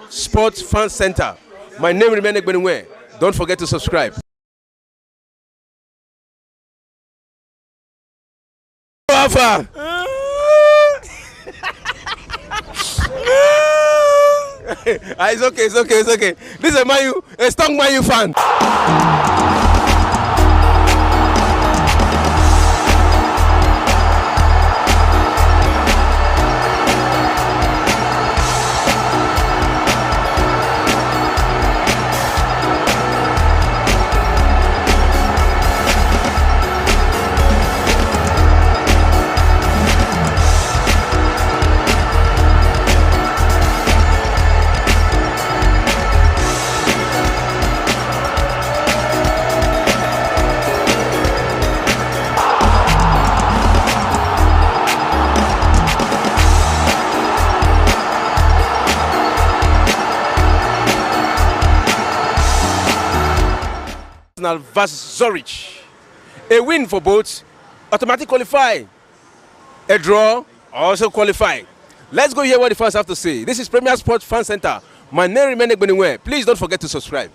Sports Fan Center. My name remains Ekbenwe. Don't forget to subscribe. Uefa. It's okay. This is a strong Man U fan. Arsenal versus Zurich. A win for both, automatic qualify. A draw, also qualify. Let's go hear what the fans have to say. This is Premier Sports Fan Center. My name remains Ekbenwe. Please don't forget to subscribe.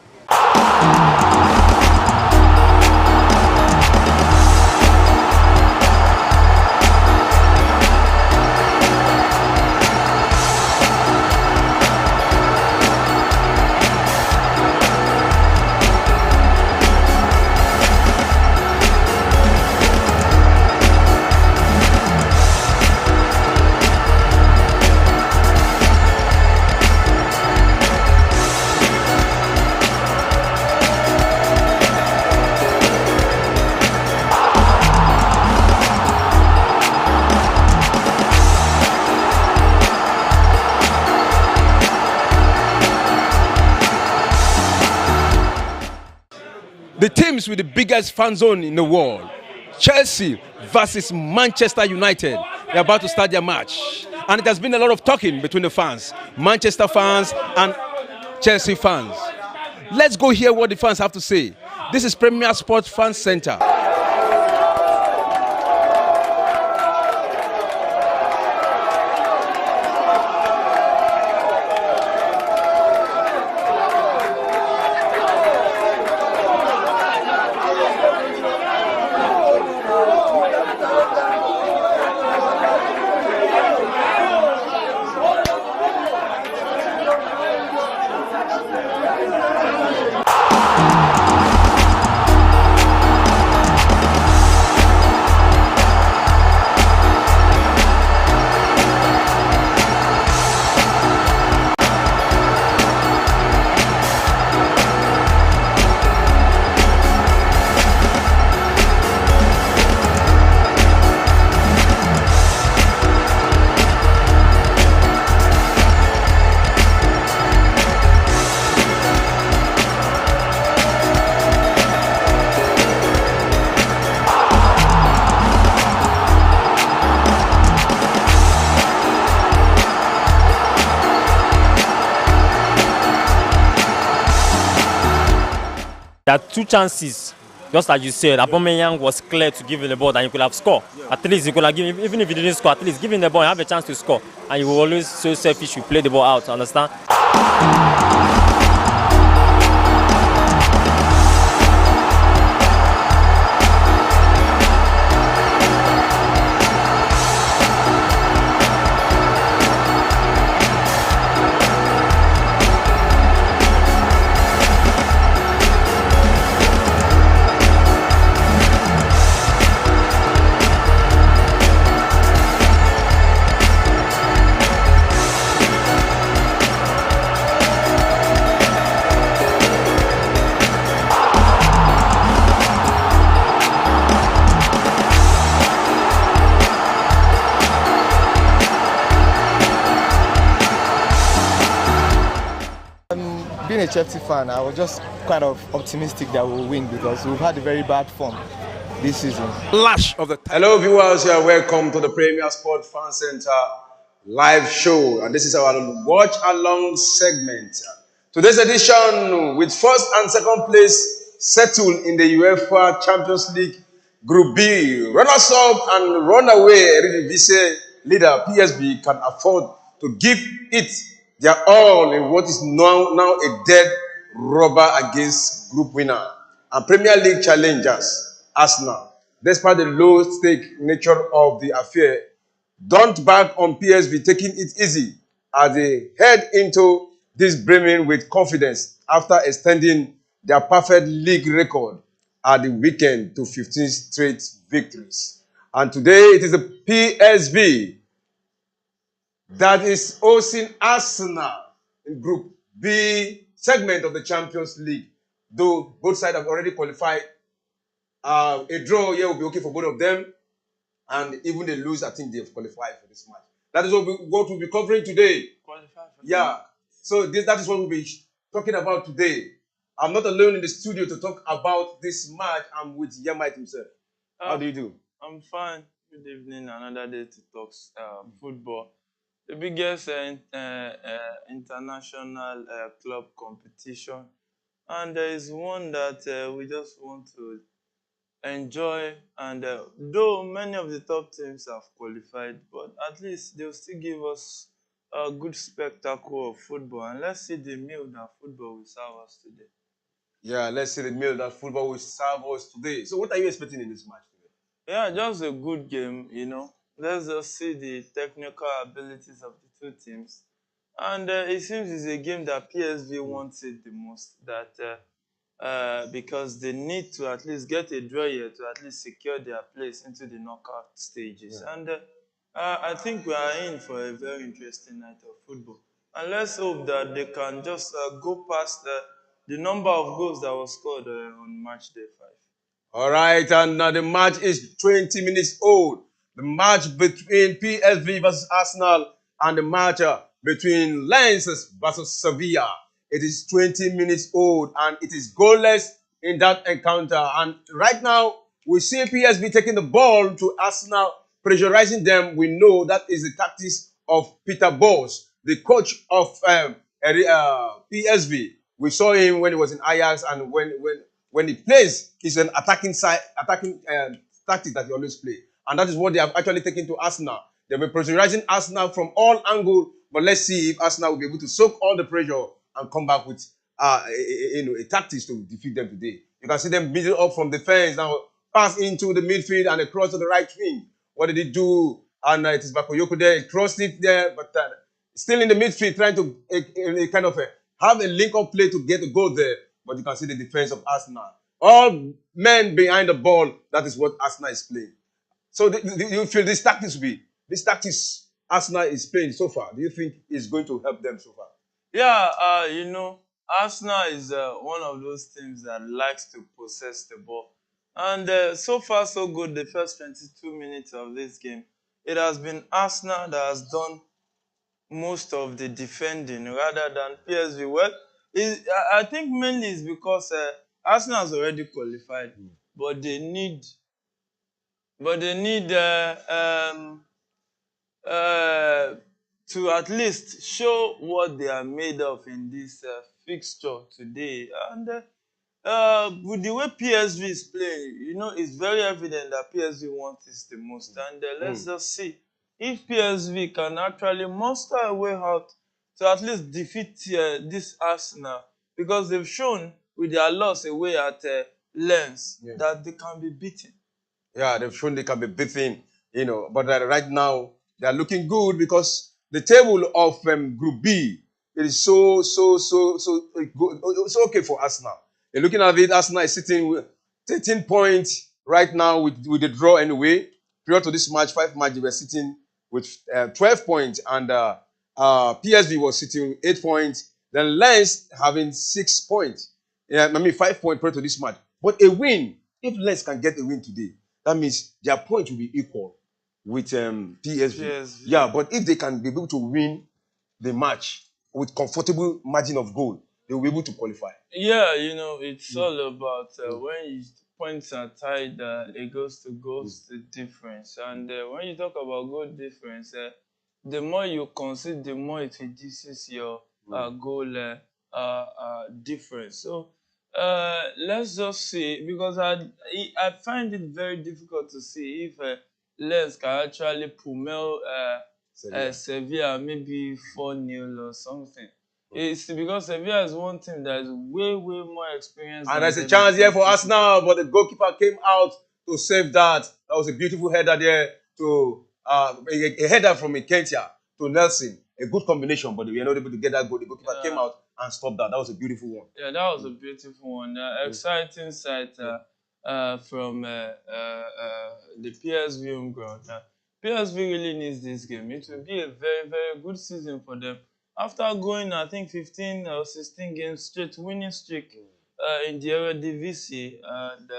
The teams with the biggest fan zone in the world, Chelsea versus Manchester United. They're about to start their match. And it has been a lot of talking between the fans, Manchester fans and Chelsea fans. Let's go hear what the fans have to say. This is Premier Sports Fan Center. There are two chances, just as you said. Aubameyang was clear to give him the ball and he could have scored. At least he could have given, even if he didn't score, at least give him the ball and have a chance to score. And you will always so selfish, you play the ball out, understand? Being a Chelsea fan, I was just kind of optimistic that we'll win because we've had a very bad form this season. Lash of the Hello viewers, you are welcome to the Premier Sports Fan Center live show, and this is our watch along segment. Today's edition with first and second place settled in the UEFA Champions League Group B. Runners up and runaway Eredivisie leader PSV can afford to give it They are all in what is now a dead rubber against group winner and Premier League challengers, Arsenal. Despite the low-stake nature of the affair, don't back on PSV taking it easy as they head into this brimming with confidence after extending their perfect league record at the weekend to 15 straight victories. And today it is the PSV that is hosting Arsenal in Group B segment of the Champions League. Though both sides have already qualified, a draw here will be okay for both of them. And even they lose, I think they've qualified for this match. That is what we'll be covering today. Yeah. So that is what we'll be talking about today. I'm not alone in the studio to talk about this match. I'm with Yamite himself. How do you do? I'm fine. Good evening. Another day to talk football. The biggest international club competition. And there is one that we just want to enjoy. And though many of the top teams have qualified, but at least they'll still give us a good spectacle of football. And let's see the meal that football will serve us today. Yeah, let's see the meal that football will serve us today. So what are you expecting in this match today? Yeah, just a good game, you know. Let's just see the technical abilities of the two teams. And it seems it's a game that PSV wants it the most. Because they need to at least get a draw here to at least secure their place into the knockout stages. Yeah. And I think we are in for a very interesting night of football. And let's hope that they can just go past the number of goals that was scored on match day 5. All right, and now the match is 20 minutes old. The match between PSV versus Arsenal and the match between Lens versus Sevilla. It is 20 minutes old and it is goalless in that encounter. And right now, we see PSV taking the ball to Arsenal, pressurizing them. We know that is the tactics of Peter Bosz, the coach of PSV. We saw him when he was in Ajax and when he plays, it's an attacking tactic that he always play. And that is what they have actually taken to Arsenal. They've been pressurizing Arsenal from all angles, but let's see if Arsenal will be able to soak all the pressure and come back with a tactics to defeat them today. You can see them building up from the fence, now pass into the midfield and across to the right wing. What did he do? And it is Bakayoko there, he crossed it there, but still in the midfield trying to have a link-up play to get a goal there. But you can see the defense of Arsenal. All men behind the ball, that is what Arsenal is playing. So do you feel this tactics Arsenal is playing so far, do you think is going to help them so far? Yeah, you know, Arsenal is one of those teams that likes to possess the ball. And so far, so good, the first 22 minutes of this game. It has been Arsenal that has done most of the defending rather than PSV. Well, I think mainly it's because Arsenal has already qualified, but they need to at least show what they are made of in this fixture today. And with the way PSV is playing, you know, it's very evident that PSV wants this the most. And let's just see if PSV can actually muster a way out to at least defeat this Arsenal, because they've shown with their loss away at Lens that they can be beaten. Yeah, they've shown they can be beaten, you know. But right now, they are looking good because the table of Group B, it is so okay for Arsenal. You're looking at it, Arsenal is sitting with 13 points right now with the draw anyway. Prior to this match, 5 matches, they were sitting with 12 points, and PSV was sitting with 8 points. Then Lens having 6 points. 5 points prior to this match. But a win, if Lens can get a win today, that means their points will be equal with PSV. Yeah, but if they can be able to win the match with comfortable margin of goal, they will be able to qualify. Yeah, you know, it's all about when points are tied, it goes to goals the difference. And when you talk about goal difference, the more you concede, the more it reduces your goal difference. So let's just see, because I find it very difficult to see if Lens can actually pummel Sevilla maybe 4-0 or something. It's because Sevilla is one team that is way more experienced. And there's a chance here for Arsenal, but the goalkeeper came out to save that. That was a beautiful header there to a header from Nketia to Nelson. A good combination, but we were not able to get that goal. The goalkeeper came out and stopped that. That was a beautiful one. Yeah, that was a beautiful one. Exciting sight from the PSV home ground. PSV really needs this game. It will be a very good season for them. After going, I think, 15 or 16 games straight, winning streak in the Eredivisie, and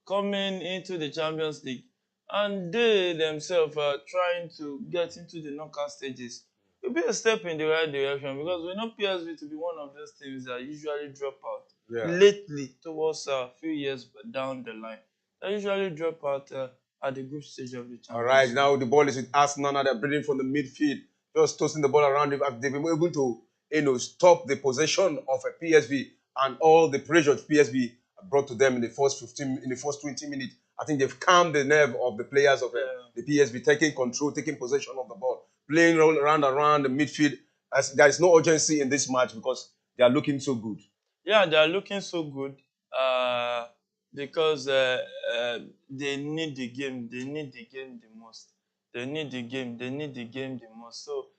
coming into the Champions League, and they themselves are trying to get into the knockout stages. It will be a step in the right direction because we know PSV to be one of those teams that usually drop out lately towards a few years down the line. They usually drop out at the group stage of the Champions League. All right, now the ball is with Arsenal. Now they're building from the midfield, just tossing the ball around. They've been able to stop the possession of a PSV and all the pressure PSV brought to them in the first 20 minutes. I think they've calmed the nerve of the players of the PSV, taking control, taking possession of the ball, playing around the midfield. There is no urgency in this match because they are looking so good. Yeah, they are looking so good because they need the game. They need the game the most. They need the game the most. So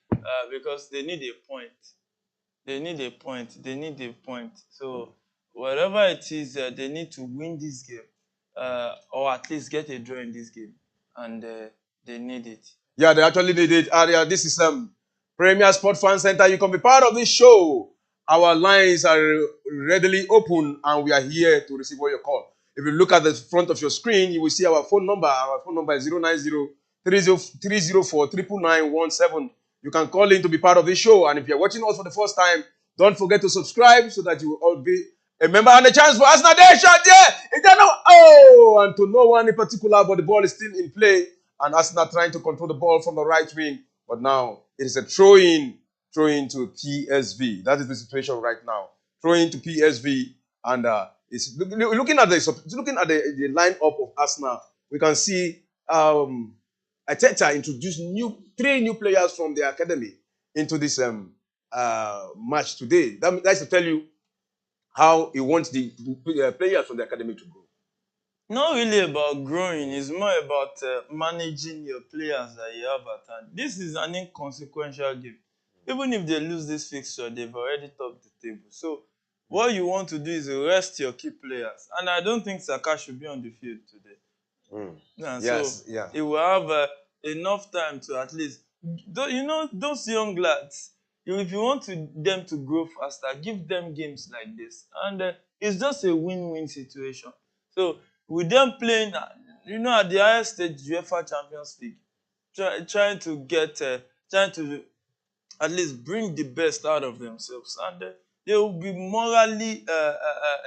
because they need a point. They need a point. So whatever it is, they need to win this game or at least get a draw in this game. And they need it. Yeah, they actually need it. This is Premier Sport Fan Center. You can be part of this show. Our lines are readily open and we are here to receive all your call. If you look at the front of your screen, you will see our phone number. Our phone number is 090-304-99917. You can call in to be part of this show. And if you're watching us for the first time, don't forget to subscribe so that you will all be a member. And a chance for Arsenal. There, shot there. And to no one in particular, but the ball is still in play. And Arsenal trying to control the ball from the right wing. But now it is a throw-in to PSV. That is the situation right now. Throw-in to PSV. And it's looking at the lineup of Arsenal. We can see Arteta introduced three new players from the academy into this match today. That's to tell you how he wants the players from the academy to grow. Not really about growing. It's more about managing your players that you have at hand. This is an inconsequential game. Even if they lose this fixture, they've already topped the table. So what you want to do is rest your key players. And I don't think Saka should be on the field today. So he will have enough time to at least, those young lads, if you want them to grow faster, give them games like this. And it's just a win-win situation. So with them playing, at the highest stage, UEFA Champions League, trying to at least bring the best out of themselves. And they will be morally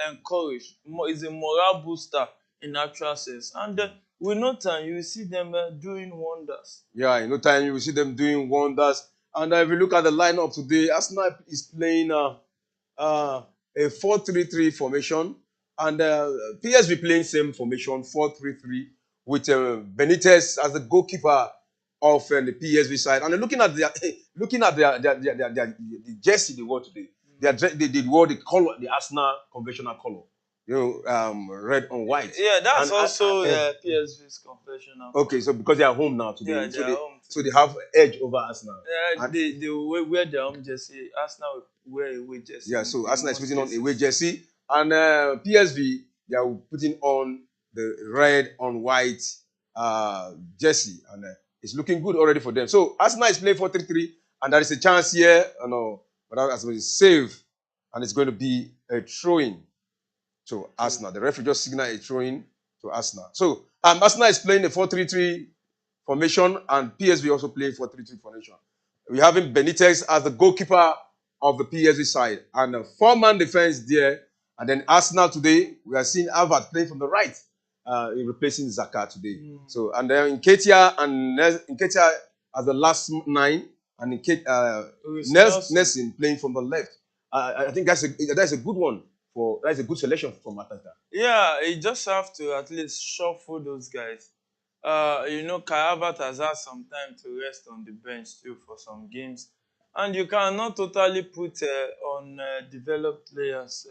encouraged. It's a morale booster in actual sense. And with no time, you will see them doing wonders. Yeah, in no time, you will see them doing wonders. And if you look at the lineup today, Arsenal is playing a 4-3-3 formation. And PSV playing same formation, 4-3-3, with Benitez as the goalkeeper of the PSV side. And looking at the jersey they wore today, they wore the color, the Arsenal conventional color. Red and white. Yeah, that's also PSV's conventional. Okay, so because they are home now today, yeah, so they have edge over Arsenal. Yeah, they wear their home jersey. Arsenal wear away jersey. Yeah, so Arsenal is putting on away jersey, and PSV they are putting on the red on white jersey, and it's looking good already for them. So Arsenal is playing 4-3-3, and there is a chance here. But Arsenal is save, and it's going to be a throw-in to Arsenal. The referee just signaled a throw-in to Arsenal. So Arsenal is playing a 4-3-3 formation, and PSV also playing 4-3-3 formation. We're having Benitez as the goalkeeper of the PSV side, and a 4-man defense there. And then Arsenal today, we are seeing Havertz playing from the right, replacing Xhaka today. So, and then Nketiah as the last 9, and Nelson playing from the left. I think that's a good one. That's a good selection from Arteta. Yeah, you just have to at least shuffle those guys. You know, Kai Havertz has had some time to rest on the bench too for some games. And you cannot totally put on developed players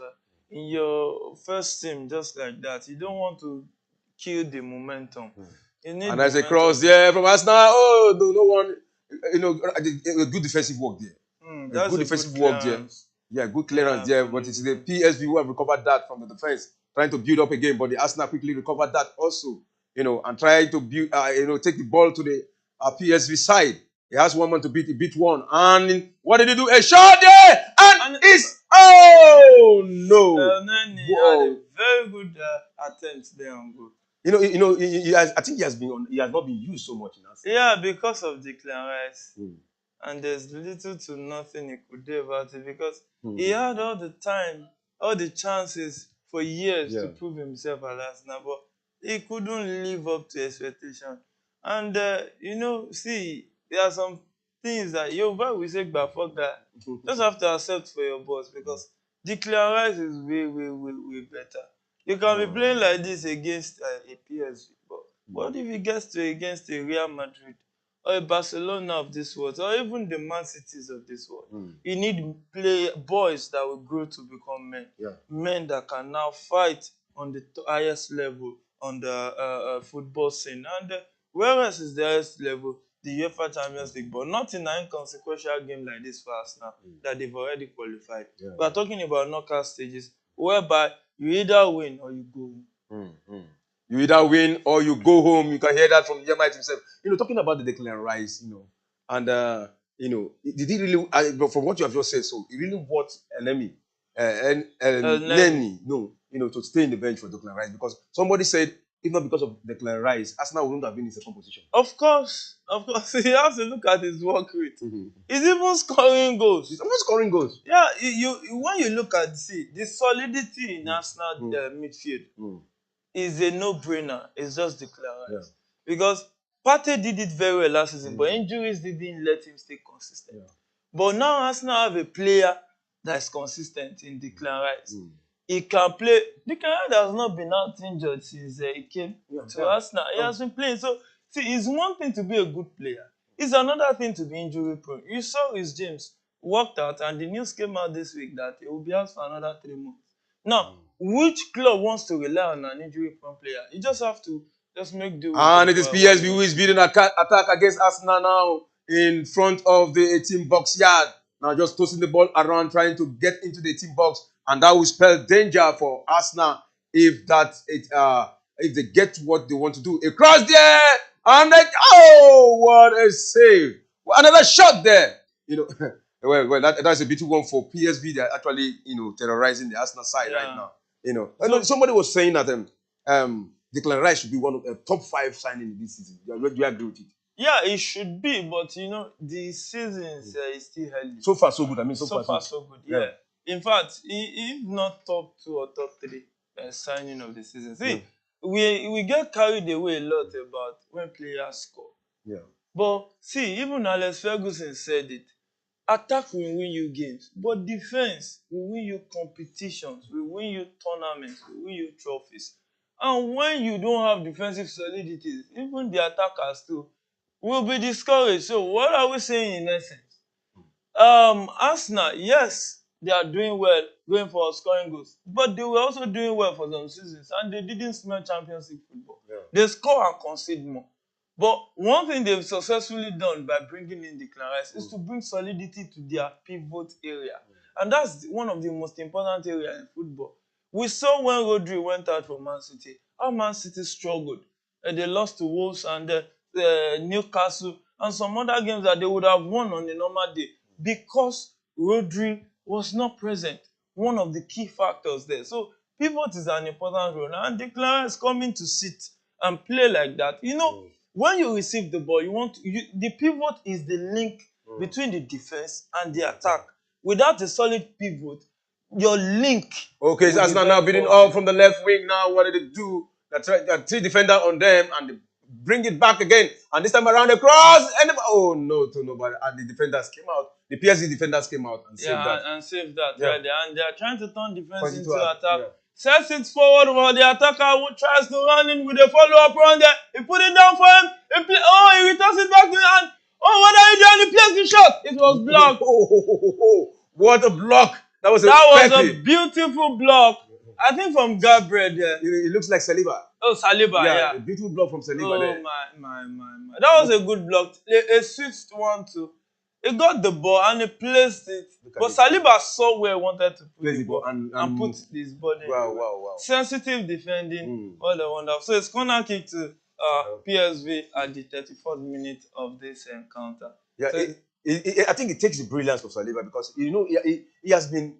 in your first team just like that. You don't want to kill the momentum. You need And there's a momentum. cross there from Arsenal. Oh, no one, you know, a good defensive work there. That's good defensive work there. Yeah, good clearance there. But it's the PSV who have recovered that from the defense, trying to build up again. But the Arsenal quickly recovered that also, you know, and trying to build, take the ball to the PSV side. He has one man to beat. He beat one. And what did he do? A shot there! And it's, oh, no. He had a very good attempt there on goal. I think he has not been used so much in Arsenal. Yeah, because of Declan Rice. And there's little to nothing he could do about it because he had all the time, all the chances for years to prove himself at Arsenal, but he couldn't live up to expectation. And, see, there are some things that we say, but fuck that. Just have to accept for your boss because Declan Rice is way, way, way, way better. You can be playing like this against a PSG, but what if he gets against a Real Madrid? Or a Barcelona of this world, or even the Man Cities of this world. You need boys that will grow to become men. Men that can now fight on the highest level on the football scene. And whereas is the highest level, the UEFA Champions League, but not in an inconsequential game like this for us now, that they've already qualified. We are talking about knockout stages, whereby you either win or you go home. You either win or you go home. You can hear that from Yemite himself. Talking about the Declan Rice, and did he really? From what you have just said, so he really wants Nenny, to stay in the bench for Declan Rice because somebody said if not because of Declan Rice, Arsenal wouldn't have been in second position. Of course, you have to look at his work rate. He's even scoring goals. He's almost scoring goals. Yeah, when you look at the solidity in Arsenal midfield. Is a no-brainer. It's just Declan Rice. Because Partey did it very well last season, but injuries didn't let him stay consistent. But now Arsenal have a player that is consistent in Declan Rice. He can play. Declan Rice has not been out injured since he came to Arsenal. He has been playing. So, see, it's one thing to be a good player. It's another thing to be injury-prone. You saw his James worked out, and the news came out this week that he will be out for another 3 months. Now, which club wants to rely on an injury-prone player? You just have to make do. And it is PSV who is building an attack against Arsenal now in front of the 18-box yard. Now just tossing the ball around, trying to get into the 18-box, and that will spell danger for Arsenal if they get what they want to do. A cross there, and what a save! Another shot there. Well, that's a beautiful one for PSV. They're actually, terrorizing the Arsenal side right now. Somebody was saying that Declan Rice should be one of the top 5 signings this season. Do you agree with it? Yeah, it should be, but the season is still early. So far, so good. I mean, so far, so good. Yeah. In fact, if not top 2 or top 3 signing of the season. See, we get carried away a lot about when players score. Yeah. But see, even Alex Ferguson said it. Attack will win you games, but defense will win you competitions, will win you tournaments, will win you trophies. And when you don't have defensive solidity, even the attackers too will be discouraged. So what are we saying in essence? Arsenal, yes, they are doing well going for scoring goals, but they were also doing well for some seasons, and they didn't smell Champions League football. They score and concede more. But one thing they've successfully done by bringing in Declan Rice is to bring solidity to their pivot area. And that's one of the most important areas in football. We saw when Rodri went out for Man City, how Man City struggled. And they lost to Wolves and Newcastle and some other games that they would have won on a normal day because Rodri was not present. One of the key factors there. So pivot is an important role. And Declan Rice coming to sit and play like that. When you receive the ball, the pivot is the link between the defense and the attack. Without a solid pivot, your link. Okay, so Arsenal now beating up from the left wing. Now, what did they do? They 3 defenders on them, and they bring it back again. And this time around, the cross. And to nobody. And the defenders came out. The PSG defenders came out and saved that. And saved that. Yeah. And they are trying to turn defense into attack. sets it forward for the attacker who tries to run in with a follow-up run there. He put it down for him. He returns it back to him. And, what are you doing? He plays the shot. It was blocked. What a block. That was a beautiful block. I think from Gabriel there. It looks like Saliba. Oh, Saliba, yeah. A beautiful block from Saliba there. My. That was a good block. A switched 1-2. He got the ball and he placed it. But Saliba saw where he wanted to put the ball and put his body. Wow. Sensitive defending. What a wonderful. So it's corner kick to PSV at the 34th minute of this encounter. Yeah, so I think it takes the brilliance of Saliba because he has been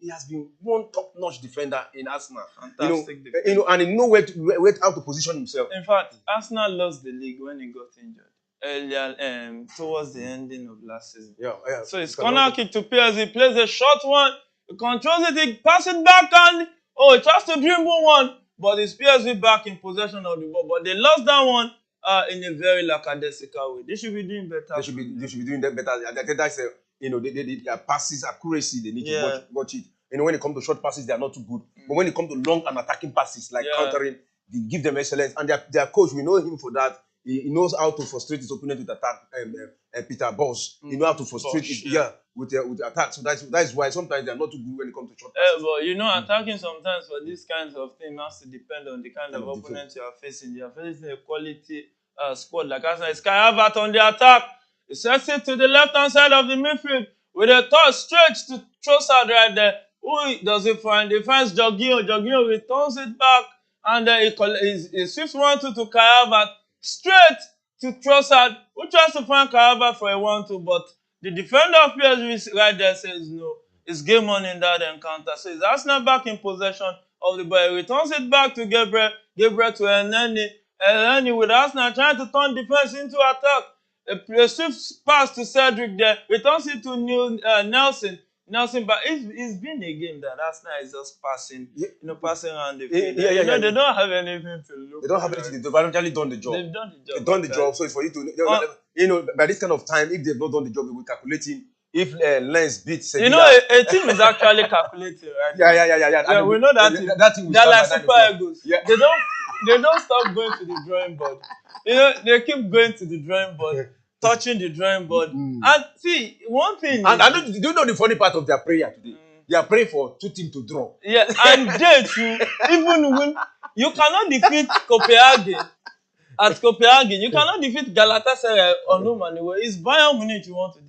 one top-notch defender in Arsenal. Fantastic defender. And he knows where how to position himself. In fact, Arsenal lost the league when he got injured earlier towards the ending of last season. Yeah. So it's corner kick to PSV. He plays a short one. He controls it. He passes it back and he tries to dribble one, but it's PSV back in possession of the ball. But they lost that one. In a very lackadaisical way. They should be doing better. They should be doing that better. That's their passes accuracy. They need to watch it. When it comes to short passes, they are not too good. But when it comes to long and attacking passes, like countering, they give them excellence. And their coach, we know him for that. He knows how to frustrate his opponent with attack. Peter Bosz. He knows how to frustrate with attack. So that's why sometimes they are not too good when it comes to short passes. But attacking sometimes for these kinds of things has to depend on the kind of opponent you are facing. You are facing a quality squad like Arsenal. It's Kai Havertz on the attack. He sets it to the left-hand side of the midfield with a toss straight to Trossard right there. Who does it find? He finds Jorginho. Jorginho returns it back and he swifts 1-2 to Kai Havertz straight to Trossard, who tries to find Kai Havertz for a 1-2, but the defender of PSV right there says no. It's game on in that encounter. So it's Arsenal back in possession of the ball. He returns it back to Gabriel to Elneny. Elneny with Arsenal trying to turn defense into attack. A swift pass to Cedric there. Returns it to Nelson. But it's been a game that Arsenal is just passing, passing around the field. They don't have anything to look. They don't have anything to do. They've actually done the job. They've done the job. So it's for you to, by this kind of time, if they've not done the job, they will calculating. If Lens beats Sevilla. A team is actually calculating, right? Yeah. We know that team. They're like super egos. Yeah. They don't stop going to the drawing board. They keep going to the drawing board, touching the drawing board. And see, one thing. And do you know the funny part of their prayer today? They are praying for two teams to draw. Yeah, and they too, even when you cannot defeat Copenhagen. At Copenhagen, you cannot defeat Galatasaray or no money. It's Bayern Munich you want to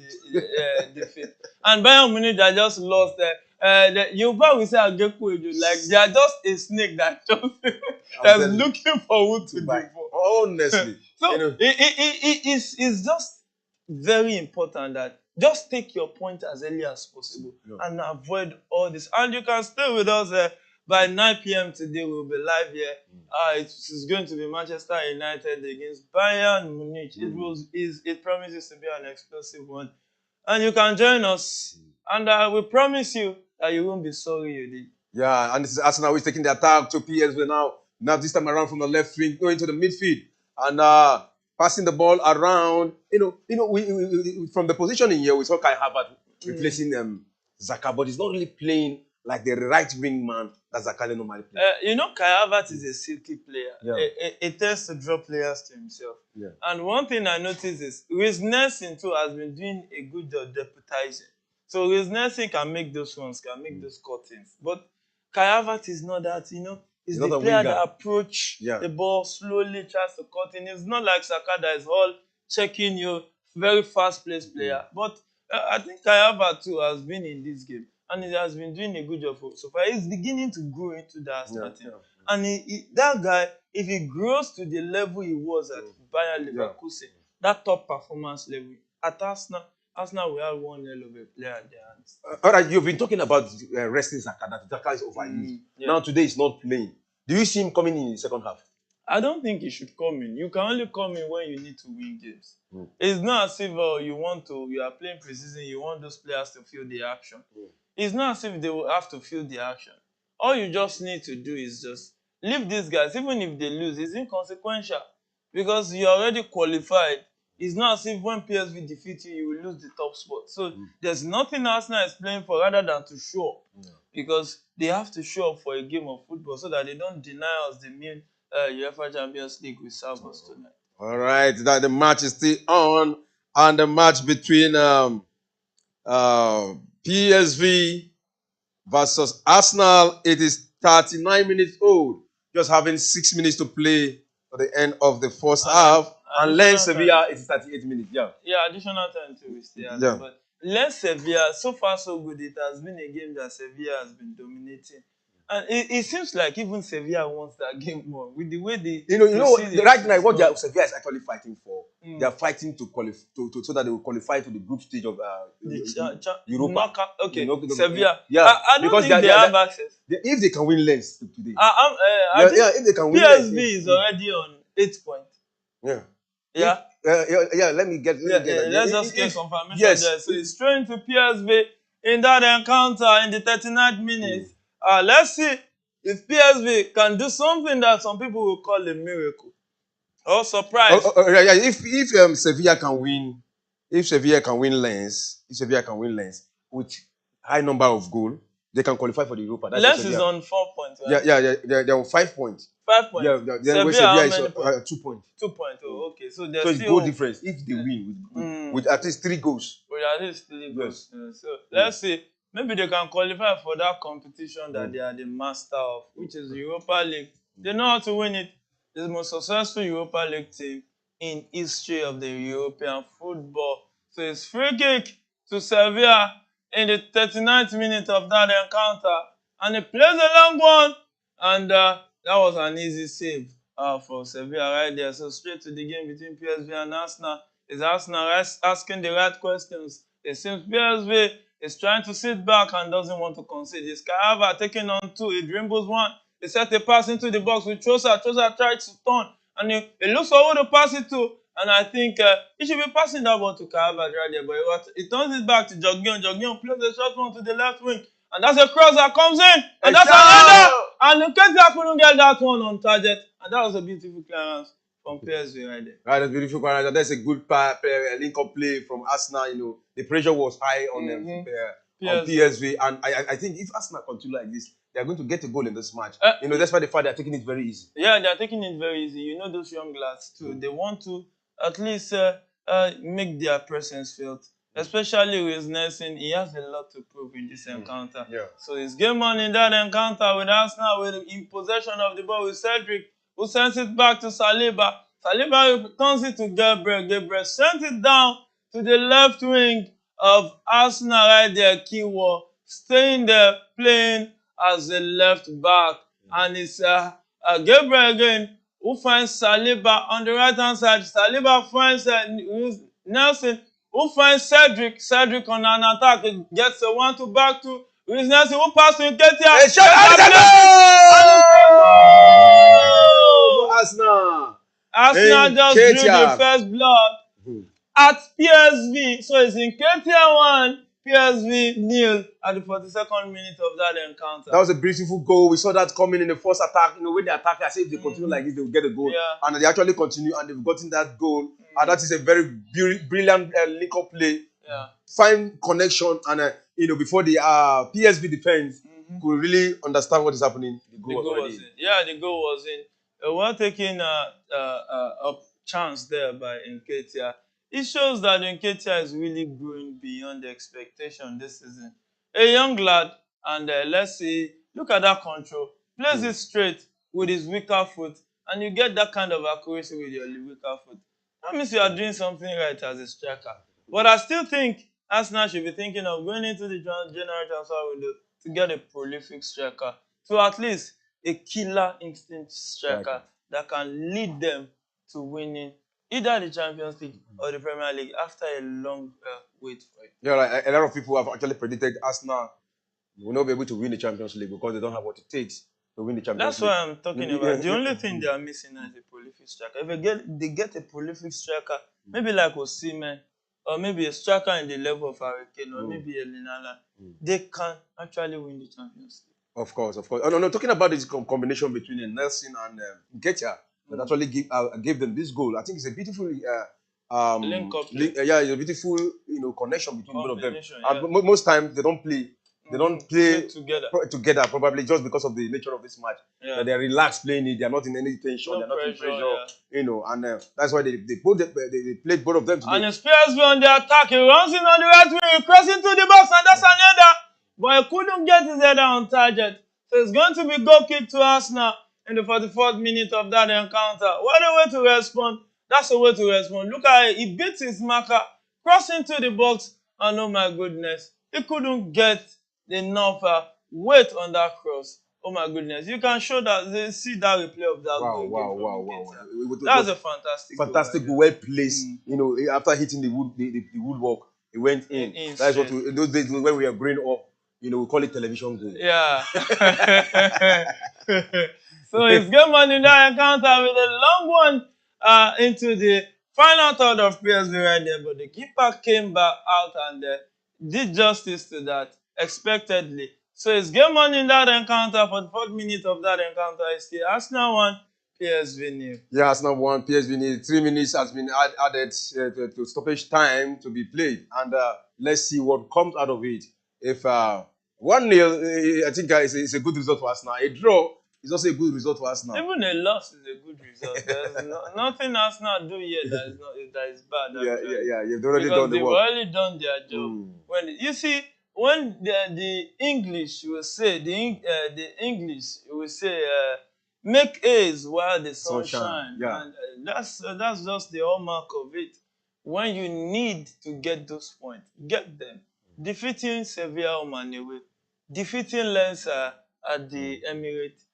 defeat. And Bayern Munich that just lost you probably say like they are just a snake that that's looking forward to the ball. Honestly. So it's just very important that just take your point as early as possible and avoid all this. And you can stay with us by 9 p.m. today. We'll be live here. It's going to be Manchester United against Bayern Munich. It promises to be an explosive one. And you can join us. And we promise you that you won't be sorry you did. Yeah, and this is Arsenal who is taking the attack to PSV now. Now this time around from the left wing, going to the midfield. And passing the ball around. We from the positioning here, we saw Kai Havertz replacing Xhaka, but he's not really playing like the right wing man that Xhaka normally plays. Kai Havertz is a silky player. Yeah. He tends to draw players to himself. Yeah. And one thing I noticed is Reece Nelson too has been doing a good job deputizing. So Reece Nelson can make those runs, can make those cuttings. But Kai Havertz is not that, He's the player that approach the ball slowly, tries to cut in. It's not like Saka that is all checking you, very fast-paced player. But I think Kai Havertz too has been in this game. And he has been doing a good job so far. He's beginning to grow into that starting. And that guy, if he grows to the level he was at Bayer Leverkusen, that top performance level, at Arsenal will have one hell of a player at their hands. All right, you've been talking about resting Xhaka, that Xhaka is overused. Now today he's not playing. Do you see him coming in the second half? I don't think he should come in. You can only come in when you need to win games. It's not as if you are playing preseason, you want those players to feel the action. It's not as if they will have to feel the action. All you just need to do is just leave these guys. Even if they lose, it's inconsequential. Because you're already qualified It's not as if when PSV defeat you, you will lose the top spot. So there's nothing Arsenal is playing for rather than to show up. Because they have to show up for a game of football so that they don't deny us the main UEFA Champions League will serve us tonight. All right, that the match is still on, and the match between PSV versus Arsenal. It is 39 minutes old, just having 6 minutes to play for the end of the first half. And Lens Sevilla, it is 38 minutes. Yeah. Yeah, additional time too. We still have. Yeah. But Lens Sevilla, so far so good. It has been a game that Sevilla has been dominating. And it seems like even Sevilla wants that game more with the way they. Right now, what Sevilla is actually fighting for, they are fighting to qualify so that they will qualify to the group stage of Europa. Okay, Sevilla. Yeah, I don't think they have access. If they can win Lens today, if they can win PSV Lens, is already on 8 points. Yeah. Yeah. Let me get. Let's just get confirmation yes. there. So it's straight to PSV in that encounter in the 39th minute. Let's see if PSV can do something that some people will call a miracle or surprise. If Sevilla can win, Lens, with high number of goals, they can qualify for the Europa. Lens is on 4 points. Right? Yeah. They're on 5 points. 5 points. Sevilla is 2 points. 2 points. Oh, okay. So it's goal difference if they win with at least 3 goals. With at least 3 goals. So let's see. Maybe they can qualify for that competition that they are the master of, which is the Europa League. They know how to win it. It's the most successful Europa League team in history of the European football. So it's free kick to Sevilla in the 39th minute of that encounter. And he plays a long one. And that was an easy save for Sevilla right there. So straight to the game between PSV and Arsenal. Is Arsenal asking the right questions? It seems PSV is trying to sit back and doesn't want to concede. It's Kayava taking on 2. He dribbles 1. He set a pass into the box with Trossard. Trossard tried to turn. And he looks for who to pass it to. And I think he should be passing that one to Kayava right there. But he turns it back to Joggion. Joggion plays a short one to the left wing. And that's a cross that comes in. And that's another. And Nketiah couldn't get that one on target. And that was a beautiful clearance from PSV right there. Right, that's beautiful clearance. That's a good link-up play from Arsenal. The pressure was high on them. On PSV, and I think if Arsenal continue like this, they are going to get a goal in this match. That's why the fact they are taking it very easy. Yeah, they are taking it very easy. Those young lads too. They want to at least make their presence felt. Especially with Nelson, he has a lot to prove in this encounter. Yeah. So it's game on in that encounter with Arsenal, in possession of the ball with Cedric, who sends it back to Saliba. Saliba turns it to Gabriel. Gabriel sends it down to the left wing of Arsenal right there, Kiwo, staying there, playing as a left back. And it's Gabriel again, who finds Saliba on the right-hand side. Saliba finds Nelson, who finds Cedric. Cedric on an attack, gets a 1-2 back to Nelson, who passed to Nketiah. Arsenal just drew the first blood at PSV. So it's Nketiah 1, PSV 0 at the 42nd minute of that encounter. That was a beautiful goal. We saw that coming in the first attack. When they attack, I say if they continue like this, they will get a goal. Yeah. And they actually continue, and they've gotten that goal. And that is a very brilliant link-up play. Yeah. Fine connection, and before the PSV defense could really understand what is happening, the goal was in. Yeah, the goal was in. Well taken a chance there by Nketiah. It shows that Nketiah is really growing beyond the expectation this season. A young lad, and let's see, look at that control. Plays it straight with his weaker foot, and you get that kind of accuracy with your weaker foot. That means you are doing something right as a striker. But I still think Arsenal should be thinking of going into the January transfer window to get a prolific striker, to at least a killer instinct striker that can lead them to winning either the Champions League or the Premier League after a long wait for it. Yeah, like a lot of people have actually predicted Arsenal will not be able to win the Champions League because they don't have what it takes to win the Champions League. That's what I'm talking about. The only thing they are missing is a prolific striker. If they get a prolific striker, maybe like Osimhen, or maybe a striker in the level of Hurricane, or maybe a Linala, they can actually win the Champions League. Of course. Oh, no, talking about this combination between Nelson and Nketiah that actually gave them this goal. I think it's a beautiful Link up. Yeah, it's a beautiful connection between both of them. Yeah. And most times they don't play. They don't play together. probably just because of the nature of this match. Yeah. They're relaxed playing it. They're not in any tension. No they're not pressure, in pressure. And that's why they played both of them today. And it's PSV on the attack. He runs in on the right wing. He crosses into the box, and that's another. But he couldn't get his header on target. So it's going to be goal kick to Arsenal in the 44th minute of that encounter. What a way to respond. That's a way to respond. Look at it. He beats his marker, crossed into the box, and oh my goodness, he couldn't get enough weight on that cross. Oh my goodness. You can show that, they see that replay of that goal. Wow. That's a fantastic goal. Well placed. After hitting the woodwork, it went in. That's what in those days when we were growing up, we call it television goal. Yeah. So it's game on in that encounter with a long one into the final third of PSV right there. But the keeper came back out and did justice to that expectedly. So it's game on in that encounter. For the 4th minute of that encounter, it's still Arsenal 1, PSV 0. Yeah, Arsenal 1, PSV 0. 3 minutes has been added to stoppage time to be played. And let's see what comes out of it. If 1-0, I think it's a good result for Arsenal. A draw is also a good result for Arsenal. Even a loss is a good result. There's nothing Arsenal do yet that is bad. Yeah. They've already done the work. They've already done their job. When the English will say, the English will say, make haze while the sun shines. Yeah. And that's just the hallmark of it. When you need to get those points, get them. Defeating Sevilla home and away, defeating Lens at the Emirates,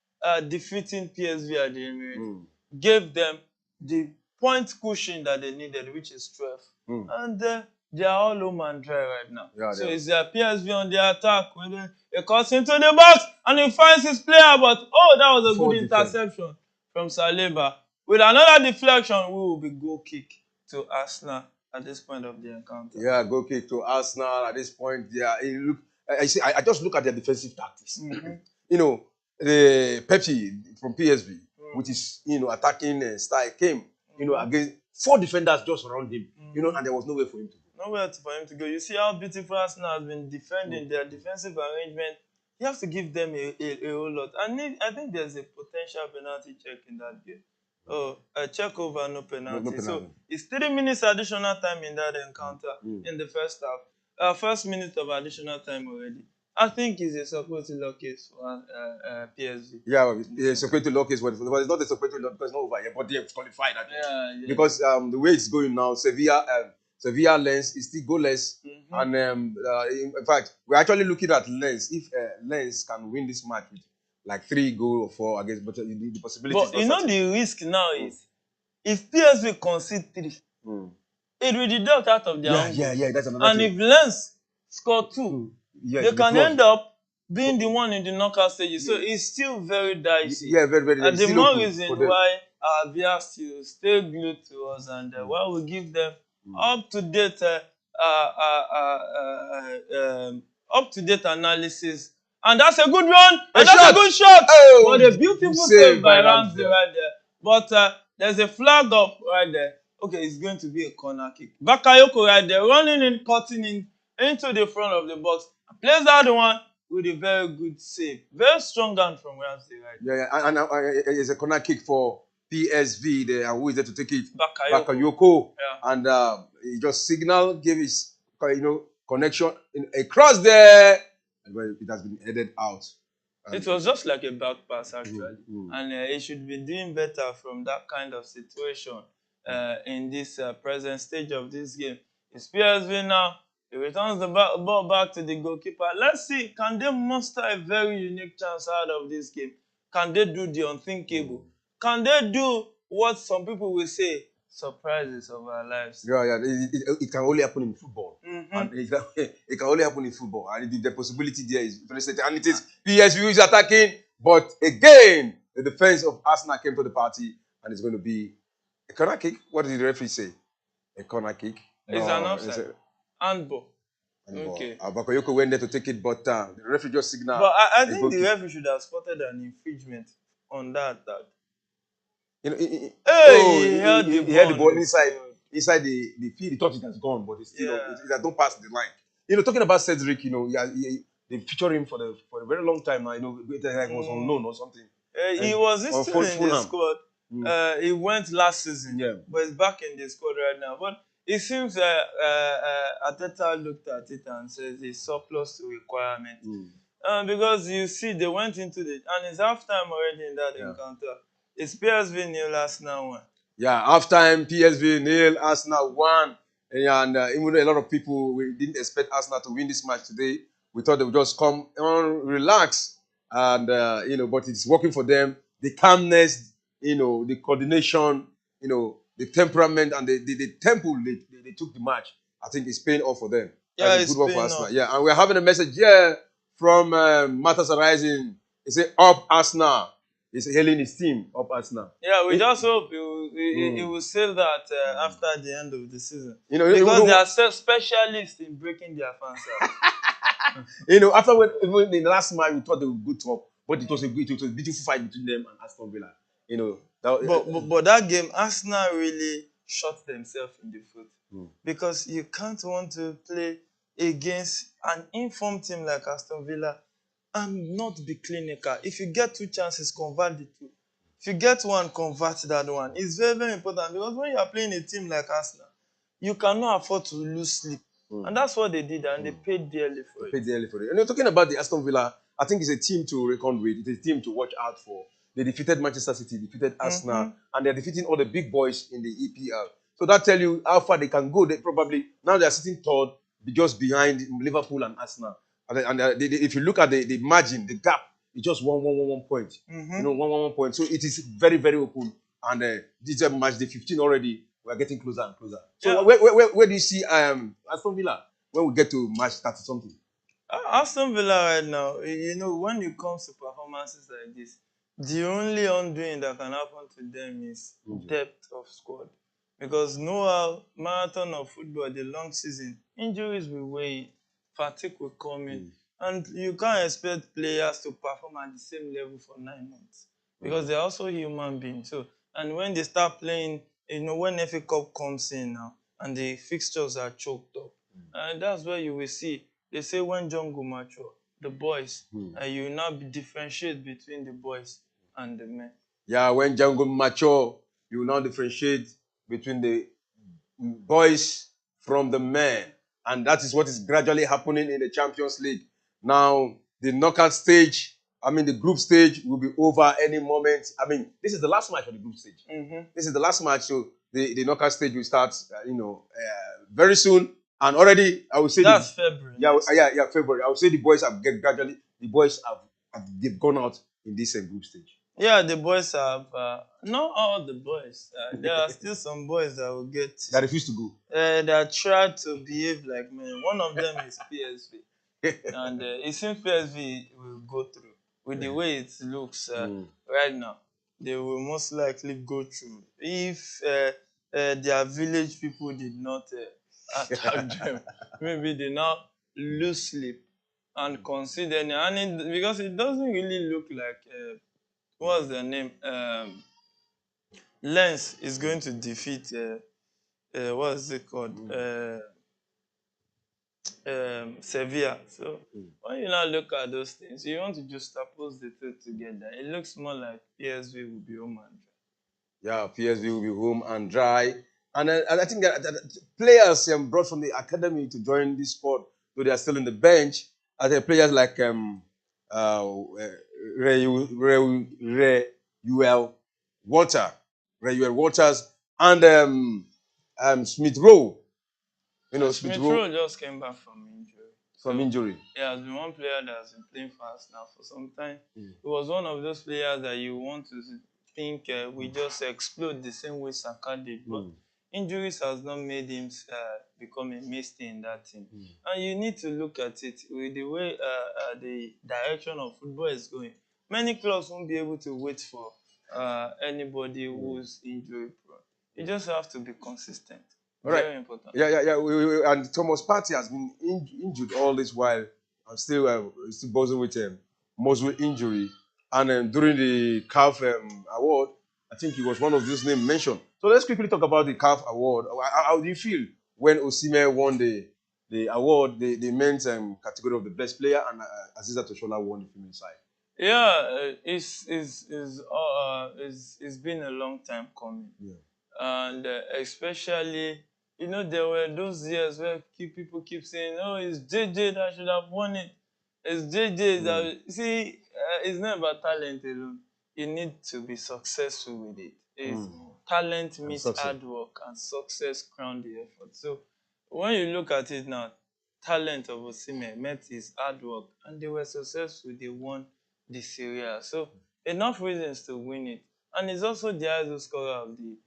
defeating PSV at the Emirates, gave them the point cushion that they needed, which is 12. And they are all home and dry right now. Yeah, so it's PSV on the attack. When he cuts into the box and he finds his player, but that was a good interception from Saliba. With another deflection, we will be goal kick to Arsenal at this point of the encounter. Yeah, goal kick to Arsenal at this point. Yeah, I just look at their defensive tactics. The Pepsi from PSV, with his attacking style, came against 4 defenders just around him. And there was nowhere for him to go. Nowhere for him to go. You see how beautiful Arsenal has been defending their defensive arrangement. You have to give them a whole lot. And I think there's a potential penalty check in that game. A check over, no penalty. So it's 3 minutes additional time in that encounter in the first half. First minute of additional time already. I think it's a supporting law case for PSV. Yeah, it's a supporting law case, but it's not a supporting law because it's not over yet, but they've qualified. Yeah. Because the way it's going now, Sevilla Lens is still goalless. And in fact, we're actually looking at Lens. If Lens can win this match with like 3 goals or 4 against, but the possibility is not certain. The risk now is if PSV concede 3, it will deduct out of their own. Yeah, that's another thing. And if Lens score 2, they can end up being the one in the knockout stages. So it's still very dicey. Yeah, very. And the more reason why our viewers still stay glued to us and why we give them up-to-date analysis. And that's a good run. And that's a good shot. But a beautiful save by Ramsey right there. But there's a flag up right there. Okay, it's going to be a corner kick. Bakayoko right there, running in, cutting in into the front of the box. Plays that one with a very good save. Very strong hand from Ramsey right there. Yeah. And it's a corner kick for PSV there. And who is there to take it? Bakayoko. Yeah. And he just gave his connection across there. And it has been headed out. It was just like a back pass, actually. And he should be doing better from that kind of situation in this present stage of this game. It's PSV now. He returns the ball back to the goalkeeper. Let's see, can they muster a very unique chance out of this game? Can they do the unthinkable? Can they do what some people will say, surprises of our lives? Yeah. It can only happen in football. And it can only happen in football. And the possibility there is very certain. And it is PSV who is attacking. But again, the defense of Arsenal came to the party. And it's going to be a corner kick. What did the referee say? A corner kick? It's an offside. Handball. Okay. Bakayoko went there to take it, but the referee just signaled. But I think the referee should have spotted an infringement on that. He held the ball inside. inside the field. He thought it has gone, but it's still it has not passed the line. You know, talking about Cedric, you know, they featured him for a very long time now. You know, it was on loan or something. He was still in the Fulham. squad. He went last season, but he's back in the squad right now. But it seems Arteta looked at it and says he's surplus to requirement. Because you see, they went into and it's halftime already in that encounter. It's PSV nil, Arsenal 1. Yeah, halftime, PSV nil, Arsenal 1. And even though a lot of people, we didn't expect Arsenal to win this match today. We thought they would just come on, relax, and you know, but it's working for them. The calmness, you know, the coordination, you know, the temperament and the tempo they took the match. I think it's paying off for them. Yeah, it's a good one for Arsenal. Yeah, and we're having a message here from Matters Arising. He said, "Up Arsenal." He's hailing his team, up Arsenal. Yeah, we just hope he will say that after the end of the season. You know, because they are specialists in breaking their fans out. You know, after when in the last match we thought they would go top, but it was a beautiful fight between them and Aston Villa. You know, but that game, Arsenal really shot themselves in the foot because you can't want to play against an informed team like Aston Villa and not be clinical. If you get 2 chances, convert the 2. If you get 1, convert that 1. It's very, very important because when you are playing a team like Arsenal, you cannot afford to lose sleep. And that's what they did, and they paid dearly for it. And you're talking about the Aston Villa, I think it's a team to reckon with. It's a team to watch out for. They defeated Manchester City, defeated Arsenal, and they're defeating all the big boys in the EPL. So that tells you how far they can go. They probably, now they're sitting third, just behind Liverpool and Arsenal. And if you look at the margin, the gap, it's just one point. You know, one point. So it is very, very open. And this match, the 15 already, we're getting closer and closer. So where do you see Aston Villa when we get to match 30-something? Aston Villa right now, you know, when it comes to performances like this, the only undoing that can happen to them is depth of squad. Because marathon of football, the long season, injuries will weigh, fatigue will come in. And you can't expect players to perform at the same level for 9 months. Because they're also human beings. So, and when they start playing, you know, when FA Cup comes in now, and the fixtures are choked up, and that's where you will see, they say when John go mature, the boys, you will now differentiate between the boys and the men. Yeah, when John go mature, you will now differentiate between the boys from the men. And that is what is gradually happening in the Champions League. Now, the knockout stage, I mean, the group stage will be over any moment. I mean, this is the last match of the group stage. This is the last match, so the knockout stage will start, very soon. And already, I would say that's February. Yeah, February. I would say the boys have they've gone out in this group stage. Yeah, the boys have not all the boys. There are still some boys that will get that refuse to go. That try to behave like men. One of them is PSV, and it seems PSV will go through with the way it looks right now. They will most likely go through if their village people did not attack them. Maybe they now lose sleep and consider because it doesn't really look like what's their name? Lens is going to defeat what is it called? Sevilla. So when you now look at those things, you want to just juxtapose the two together. It looks more like PSV will be home and dry. Yeah, PSV will be home and dry. And I think that players brought from the academy to join this squad, though they are still in the bench. I think players like Reuel Waters, and Smith Rowe. You know, Smith Rowe just came back from injury. Yeah, has been one player that has been playing for us now for some time. He was one of those players that you want to think we just explode the same way Saka did. But injuries has not made him become a mainstay in that team. And you need to look at it with the way the direction of football is going. Many clubs won't be able to wait for anybody who's injury prone. You just have to be consistent. Very important. Yeah. And Thomas Partey has been injured all this while. I'm still buzzing with muscle injury. And during the CAF award, I think he was one of those names mentioned. So let's quickly talk about the CAF award. How do you feel when Osimhen won the award, the men's category of the best player, and Aziza Toshola won the female side? Yeah, it's been a long time coming. Yeah. And especially, there were those years where people keep saying, "Oh, it's JJ that should have won it. It's JJ that." See, it's not about talent alone. You need to be successful with it. It's talent meets hard work, and success crown the effort. So when you look at it now, talent of Osimhen met his hard work, and they were successful. They won the Serie A. So enough reasons to win it. And it's also the highest scorer of the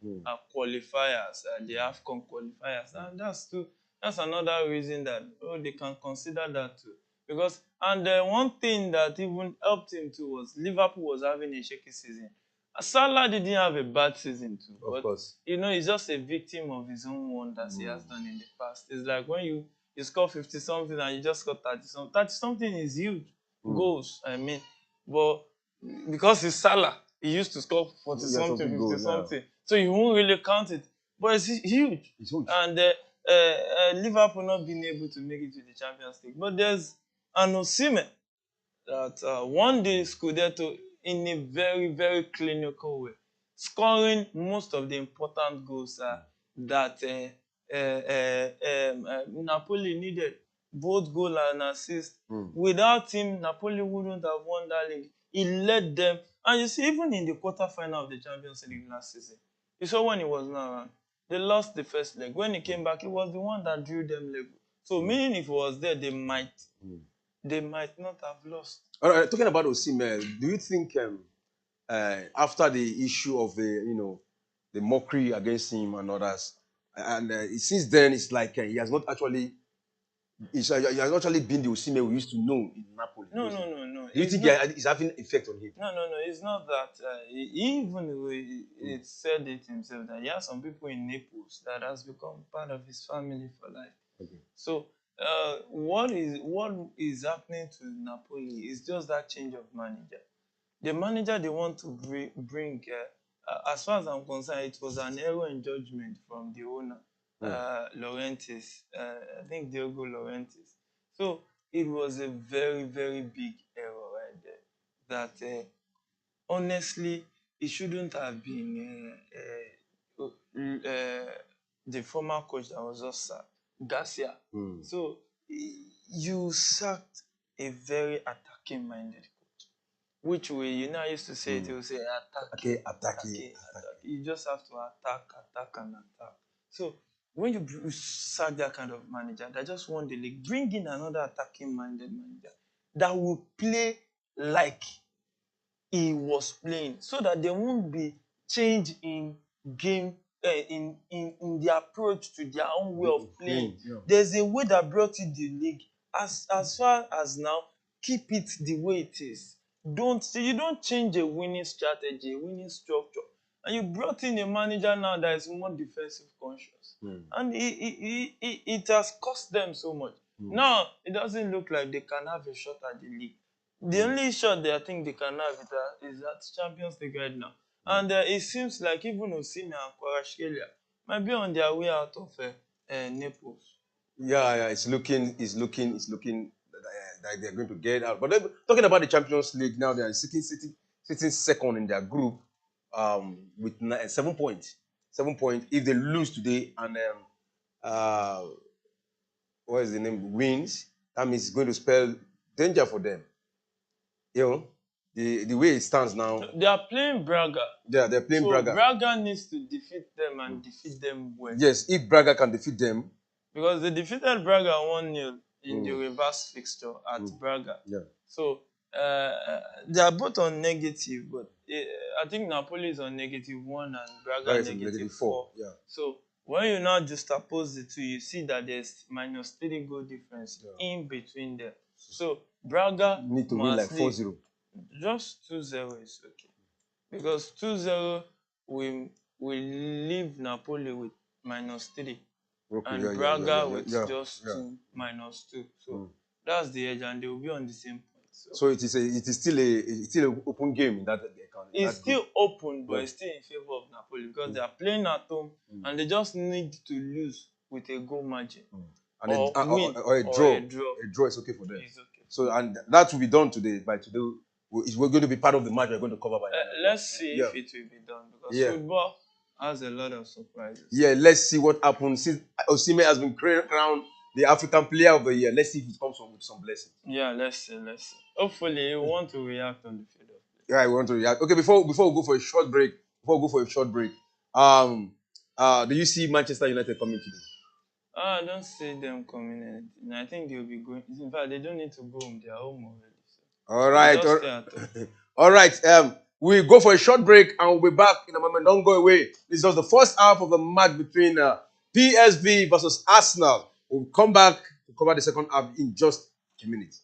qualifiers, the AFCON qualifiers. And that's another reason that they can consider that too. Because one thing that even helped him too was Liverpool was having a shaky season. Salah didn't have a bad season too. Of course. He's just a victim of his own wonders he has done in the past. It's like when you score 50 something and you just score 30 something. 30 something is huge goals, I mean. But because it's Salah, he used to score 40 something, 50 something. So you won't really count it. But it's huge. It's huge. And Liverpool not being able to make it to the Champions League. But there's an Osimhen that won the Scudetto in a very, very clinical way, scoring most of the important goals that Napoli needed, both goal and assist. Without him, Napoli wouldn't have won that league. He led them. And you see, even in the quarterfinal of the Champions League last season, you saw when he was not around, they lost the first leg. When he came back, he was the one that drew them level. So meaning if he was there, they might not have lost. All right, talking about Osimhen, do you think after the issue of the mockery against him and others, and since then it's like he has not actually been the Osimhen we used to know in Napoli? No. Do you think it's having effect on him? No. It's not that. He said it himself that he has some people in Naples that has become part of his family for life. Okay. So what is happening to Napoli is just that change of manager. The manager they want to bring, as far as I'm concerned, it was an error in judgment from the owner, Laurentis. I think Diogo Laurentis. So it was a very, very big error right there. That honestly, it shouldn't have been the former coach that was just sacked, Garcia. So you sacked a very attacking-minded coach, which way I used to say it. You say attack. You just have to attack. So when you sack that kind of manager that just won the league, bring in another attacking-minded manager that will play like he was playing, so that there won't be change in game in the approach to their own way of playing. Yeah. There's a way that brought you the league. As far as now, keep it the way it is. You don't change a winning strategy, a winning structure. And you brought in a manager now that is more defensive conscious. And it has cost them so much. Now, it doesn't look like they can have a shot at the league. The only shot I think they can have is at Champions League right now. And it seems like even Osimhen and Kvaratskhelia might be on their way out of Naples. Yeah, it's looking like they're going to get out. But talking about the Champions League now, they are sitting second in their group with 7 points. 7 points. If they lose today and what is the name? Wins, that means it's going to spell danger for them. The way it stands now. They are playing Braga. Yeah, they're playing Braga. So Braga needs to defeat them and defeat them well. Yes, if Braga can defeat them. Because they defeated Braga 1-0 in the reverse fixture at Braga. Yeah. So they are both on negative, but I think Napoli is on -1 and Braga -4. Yeah. So when you now juxtapose the two, you see that there's -3 goal difference in between them. So Braga need to win like 4-0. Just 2-0 is okay. Because 2-0 will leave Napoli with -3. Okay, and Braga with just 2 -2. So that's the edge, and they will be on the same point. So it is still an open game in that account. It's still open, but it's still in favor of Napoli because they are playing at home and they just need to lose with a goal margin. And Or win or a draw. a draw. A draw is okay for them. It's okay. So, and that will be done today. By today, we're going to be part of the match we're going to cover by now. Let's see if it will be done because football has a lot of surprises. Yeah, let's see what happens. Since Osimhen has been crowned the African Player of the Year, let's see if it comes with some blessing. Yeah, let's see. Hopefully, you want to react on the field of play. Yeah, we want to react. Okay, before we go for a short break, do you see Manchester United coming today? I don't see them coming anything. I think they'll be going. In fact, they don't need to go home. They are home already. So All right. just stay at home. All right. We go for a short break and we'll be back in a moment. Don't go away. This was the first half of the match between PSV versus Arsenal. We'll come back to cover the second half in just a minute.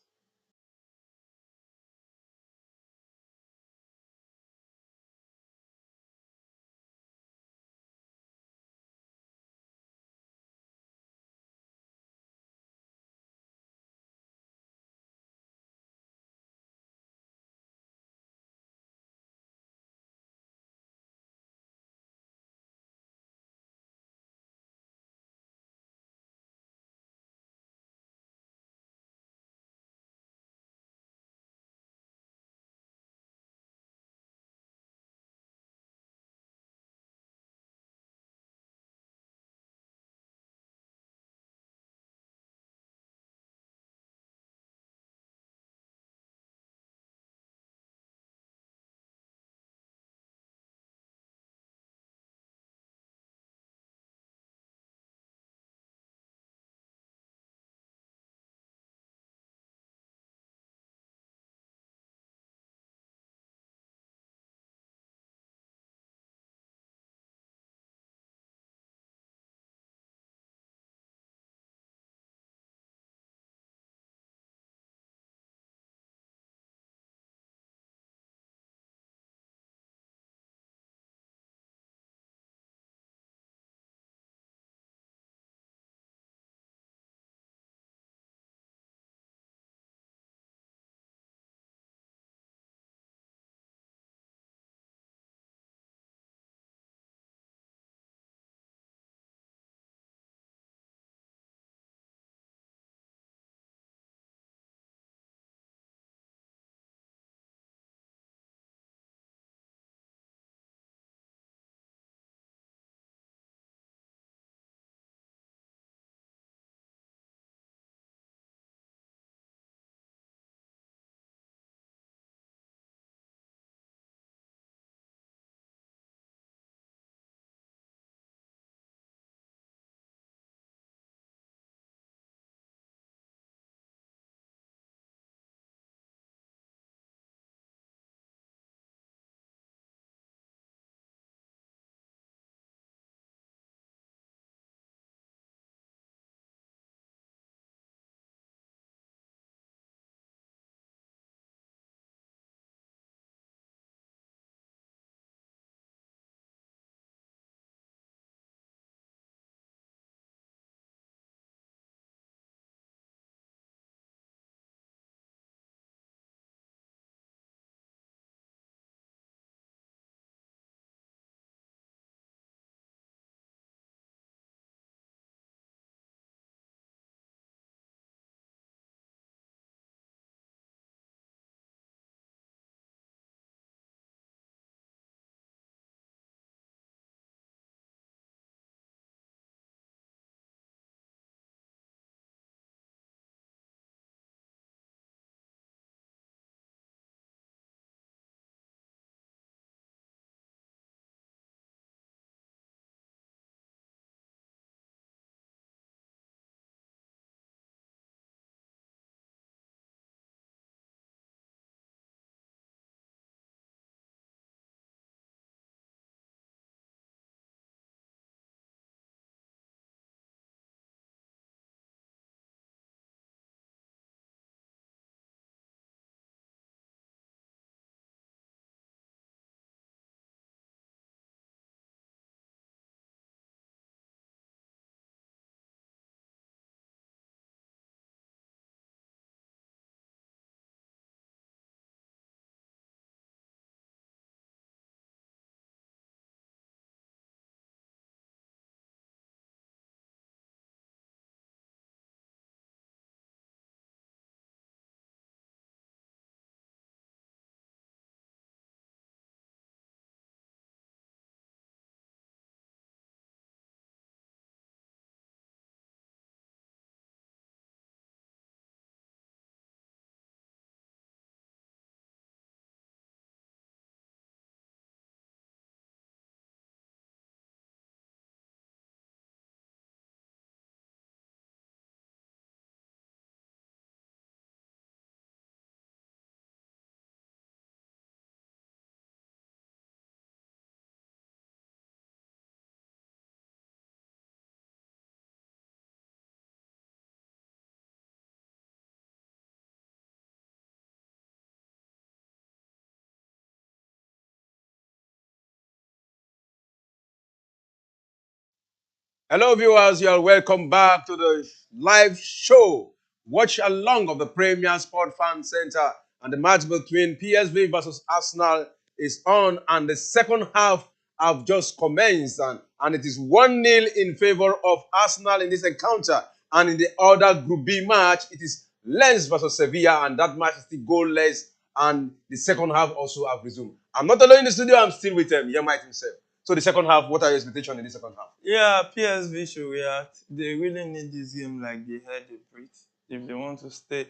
Hello, viewers. You are welcome back to the live show. Watch along of the Premier Sport Fan Center, and the match between PSV versus Arsenal is on, and the second half have just commenced, and it is 1-0 in favor of Arsenal in this encounter. And in the other Group B match, it is Lens versus Sevilla, and that match is still goalless, and the second half also have resumed. I'm not alone in the studio. I'm still with Yamite himself. So the second half, what are your expectations in the second half? Yeah, PSV should react. They really need this game like they had a breathe if they want to stay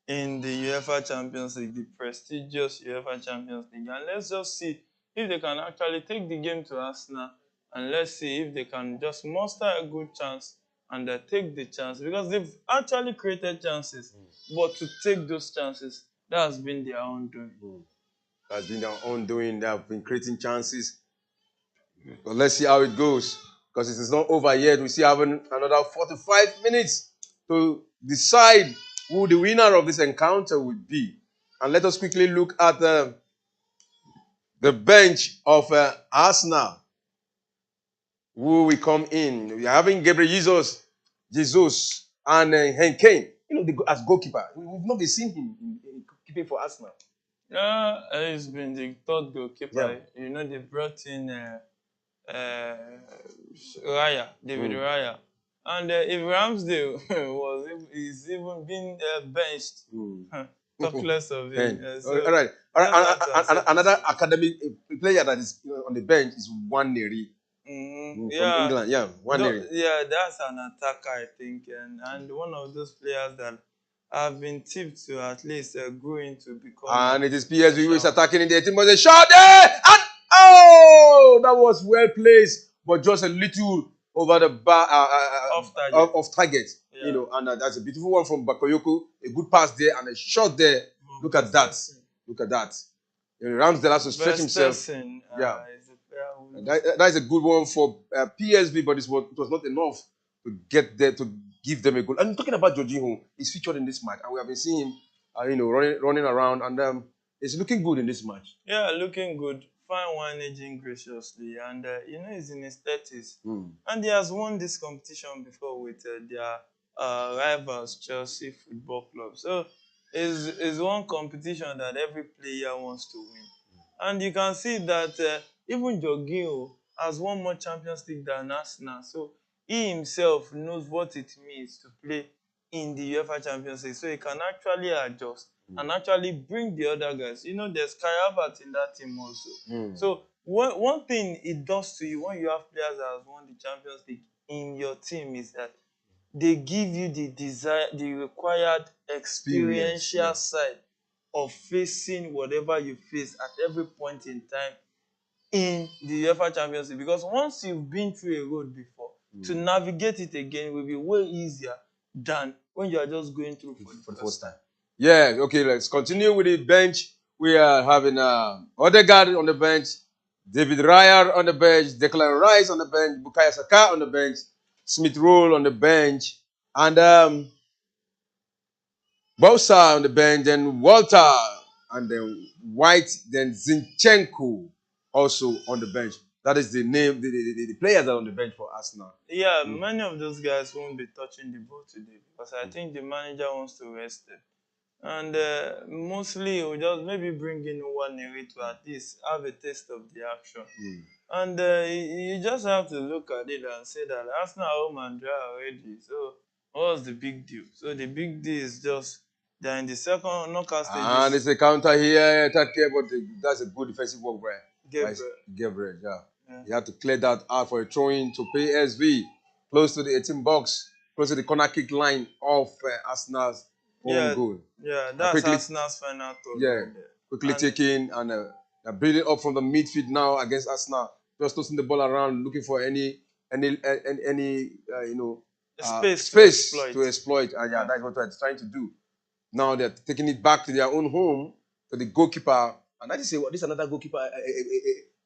in the UEFA Champions League, the prestigious UEFA Champions League. And let's just see if they can actually take the game to Arsenal, and let's see if they can just muster a good chance and take the chance, because they've actually created chances, but to take those chances, that has been their own doing. That's been their own doing. They have been creating chances. But let's see how it goes, because it is not over yet. We still have another 45 minutes to decide who the winner of this encounter would be. And let us quickly look at the bench of Arsenal. Who will come in? We are having Gabriel Jesus, and Henke. As goalkeeper, we've not been seeing him in keeping for Arsenal. Yeah, he's been the third goalkeeper. Yeah. They brought in Raya, David Raya. And if Ramsdale is even been benched, talk less of him. All right. Another academic player that is on the bench is Waneri. From England. Yeah, Waneri. Yeah, that's an attacker, I think, and one of those players that have been tipped to at least grow into become. And it is PSV who is attacking in the 18th. But a shot there, and that was well placed, but just a little over the bar off target. Yeah. And that's a beautiful one from Bakayoko. A good pass there and a shot there. Look at that. Look at that. Ramsdale has to stretch himself. That is a good one for PSV, but it was not enough to get there to give them a goal. And talking about Jorginho, he's featured in this match, and we have been seeing him, running around, and it's looking good in this match. Yeah, looking good. Fine wine aging graciously, and he's in his 30s, and he has won this competition before with their rivals, Chelsea Football Club. So it's one competition that every player wants to win, and you can see that even Jorginho has won more Champions League than Arsenal. So he himself knows what it means to play in the UEFA Champions League, so he can actually adjust and actually bring the other guys. There's Kai Havertz in that team also. So one thing it does to you when you have players that have won the Champions League in your team is that they give you the required experiential side of facing whatever you face at every point in time in the UEFA Champions League. Because once you've been through a road before, to navigate it again will be way easier than when you are just going through for the first time. Yeah, okay, let's continue with the bench. We are having Odegaard on the bench, David Raya on the bench, Declan Rice on the bench, Bukayo Saka on the bench, Smith Rowe on the bench, and Bosa on the bench, then Walter, and then White, then Zinchenko also on the bench. That is the name, the players are on the bench for Arsenal. Yeah, many of those guys won't be touching the ball today because I think the manager wants to rest them. And mostly we'll just maybe bring in Waneri to at least have a taste of the action. And you just have to look at it and say that Arsenal home and dry already. So what's the big deal? So the big deal is just they're in the second knockout stage. And it's a counter here, but that's a good defensive work, Brian. Gabriel, yeah. You have to clear that out for a throw-in to PSV, close to the 18 box, close to the corner kick line of Arsenal's own goal. Yeah, that's Arsenal's final thought. Yeah, quickly taking and building up from the midfield now against Arsenal, just tossing the ball around, looking for any space to exploit. And that's what they're trying to do. Now they're taking it back to their own home, to the goalkeeper. And I just say, this is another goalkeeper,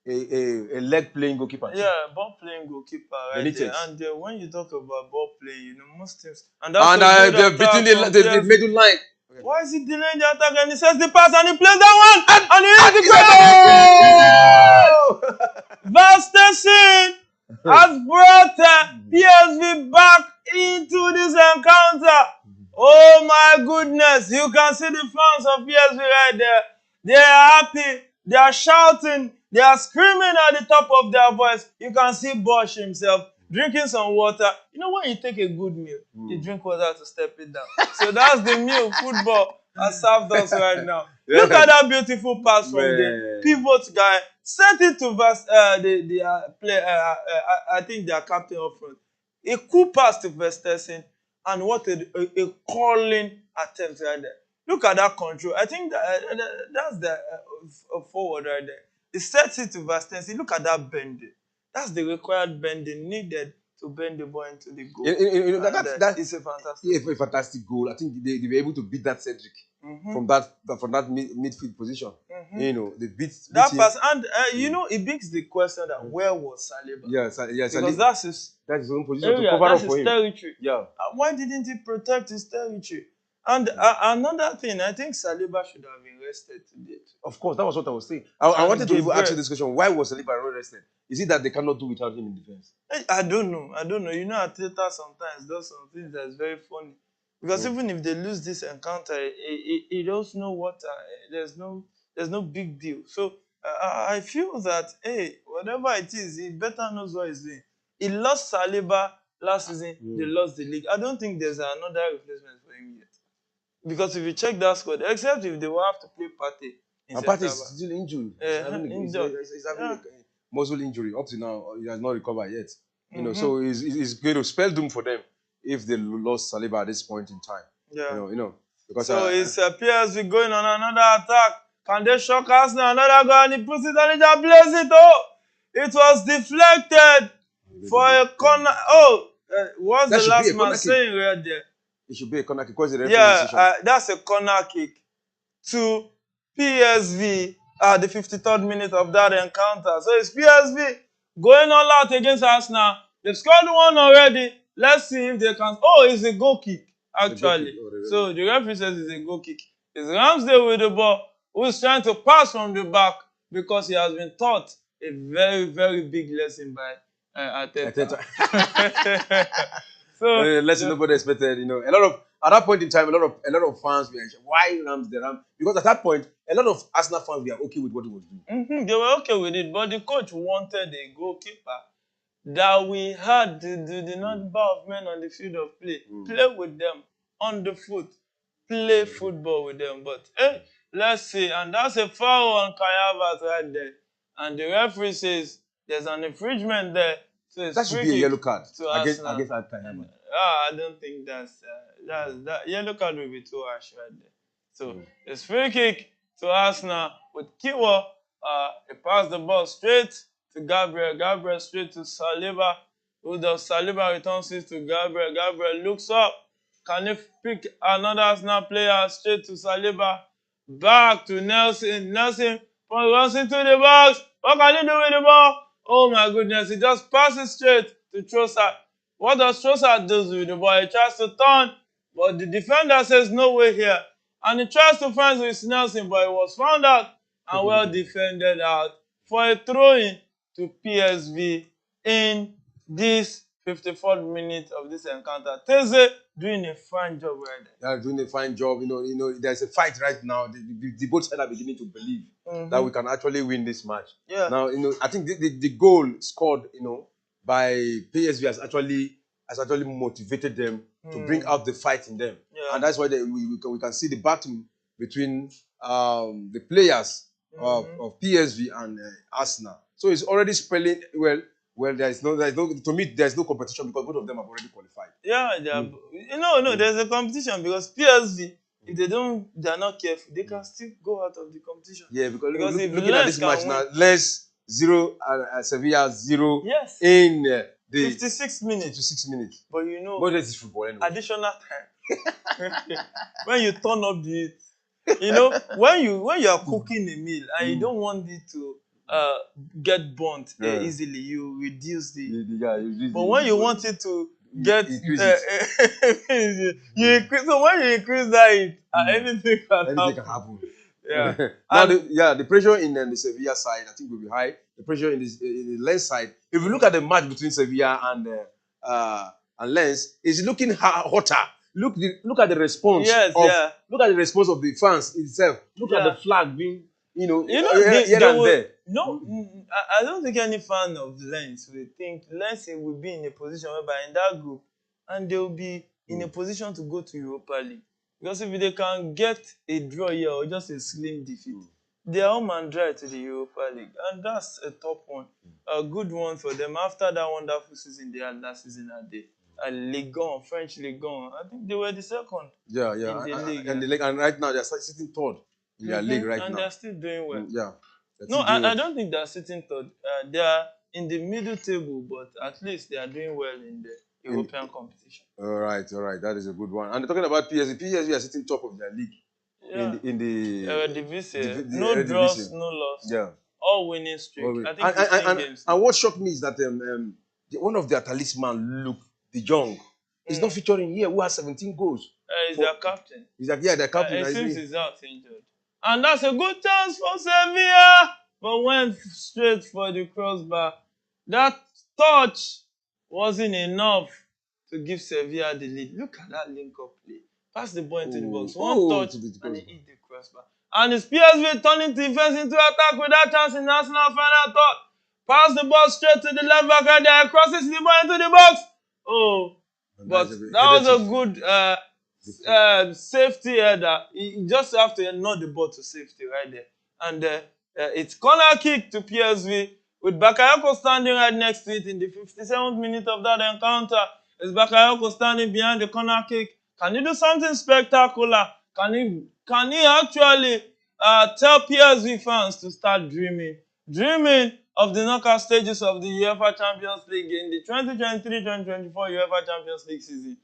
a leg-playing goalkeeper. Yeah, ball-playing goalkeeper, right there. And when you talk about ball playing, most teams... And they're beating the middle line. Okay. Why is he delaying the attack? And he says the pass and he plays that one! And he hits the goal! Van Station has brought They are shouting, they are screaming at the top of their voice. You can see Bosch himself drinking some water. You know, when you take a good meal, you drink water to step it down. So that's the meal football has served us right now. Look at that beautiful pass from the pivot guy. Sent it to I think their captain up front. A cool pass to Verstappen, and what a calling attempt right there. Look at that control. I think that's the forward right there. He sets it to Verstappen. Look at that bending. That's the required bending needed to bend the ball into the goal. That is a fantastic. Yeah, a fantastic goal. I think they were able to beat that Cedric from that midfield position. You know, they beat that him. pass, and you know, it begs the question that where was Saliba? Yeah, because that's his own position area, to cover that's up for his him. territory. Yeah. Why didn't he protect his territory? And another thing, I think Saliba should have been rested today. Of course, that was what I was saying. I wanted to ask you this question: why was Saliba not rested? Is it that they cannot do without him in defense? I don't know. You know, Arteta sometimes does some things that's very funny. Because even if they lose this encounter, he does know what. There's no big deal. So I feel that whatever it is, he better knows what he's doing. He lost Saliba last season. They lost the league. I don't think there's another replacement for him yet. Because if you check that squad, except if they will have to play Partey. Partey is still injured. He's having a muscle injury. Up to now, he has not recovered yet. You know, so it's going to spell doom for them if they lost Saliba at this point in time. Yeah. You know, because so it appears we're going on another attack. Can they shock us now? Another guy, and he puts it and he just plays it. Oh, it was deflected for a corner. Oh, what's the last man saying right there? It should be a corner kick because the referee decision. That's a corner kick to PSV at the 53rd minute of that encounter. So it's PSV going all out against Arsenal. They've scored one already. Let's see if they can. Oh, it's a goal kick, actually. So the referee says it's a goal kick. It's Ramsdale with the ball, who's trying to pass from the back because he has been taught a very, very big lesson by Arteta. So less than nobody expected, you know. At that point in time, a lot of fans were like, why Ramsdale? Because at that point, a lot of Arsenal fans were okay with what he was doing. They were okay with it, but the coach wanted a goalkeeper that we had the number of men on the field of play. Play with them on the foot. Play football with them. But let's see. And that's a foul on Kayavas right there. And the referee says there's an infringement there. So that should be a yellow card against Kayavas. I don't think that yellow card will be too harsh right there. So it's free kick to Arsenal with Kiwa. He passed the ball straight to Gabriel. Gabriel straight to Saliba. Who does Saliba returns it to Gabriel. Gabriel looks up. Can he pick another Arsenal player straight to Saliba? Back to Nelson. Nelson runs into the box. What can he do with the ball? Oh my goodness, he just passes straight to Trossard. What does Trossard do with the ball? He tries to turn, but the defender says no way here. And he tries to find with Nelson, but he was found out and well defended out for a throw-in to PSV in this 54th minute of this encounter. Teze doing a fine job right there. They're doing a fine job. You know, there's a fight right now. The both sides are beginning to believe that we can actually win this match. Yeah. Now, you know, I think the goal scored, you know, by PSV has actually motivated them to bring out the fight in them. Yeah. And that's why we can see the battle between the players of PSV and Arsenal. So it's already spelling well, there's no to me there's no competition because both of them have already qualified. Yeah, there's a competition because PSV, if they're not careful, they can still go out of the competition. Yeah, because looking at this match now, Lens 0 and Sevilla 0 yes. in the 56 minutes. 56 minutes. But you know, but this is football anyway. Additional time. When you turn up the heat, you know, when you are cooking a meal and you don't want it to get burnt easily, you reduce but when you want it to get you increase. So when you increase that heat, anything can happen. Yeah. The pressure in the Sevilla side, I think, will be high. The pressure in the Lens side, if you look at the match between Sevilla and Lens, is looking hotter. Look at the response. Yes, Look at the response of the fans itself. Look at the flag being you know, they and will, there. no, I don't think any fan of Lens will think Lens will be in a position whereby in that group, and they will be in a position to go to Europa League. Because if they can get a draw here or just a slim defeat, they are home and dry to the Europa League, and that's a top one, a good one for them after that wonderful season they had last season at the Ligue 1, French Ligue 1. I think they were the second in the league. And right now they're sitting third in their league right and now. they're still doing well. No, I don't think they're sitting third. They are in the middle table, but at least they are doing well in the European competition. All right. That is a good one. And talking about PSV are sitting top of their league in the Eredivisie. No draws, no loss. Yeah. All winning streak. I think 15 games. And what shocked me is that one of their talisman, Luke De Jong, is not featuring here. Who has 17 goals? He's their captain. He's like, their captain. It seems he's out injured. And that's a good chance for Sevilla, but went straight for the crossbar. That touch wasn't enough to give Sevilla the lead. Look at that link-up play. Pass the ball into the box. One touch, and he hit the crossbar. And it's PSV turning defense into attack with that chance in Arsenal final third. Pass the ball straight to the left back and there crosses the ball into the box. But that was a good safety header. You just have to nod the ball to safety right there. And it's corner kick to PSV with Bakayoko standing right next to it in the 57th minute of that encounter. It's Bakayoko standing behind the corner kick. Can he do something spectacular? Can he actually tell PSV fans to start dreaming of the knockout stages of the UEFA Champions League in the 2023-2024 UEFA Champions League season?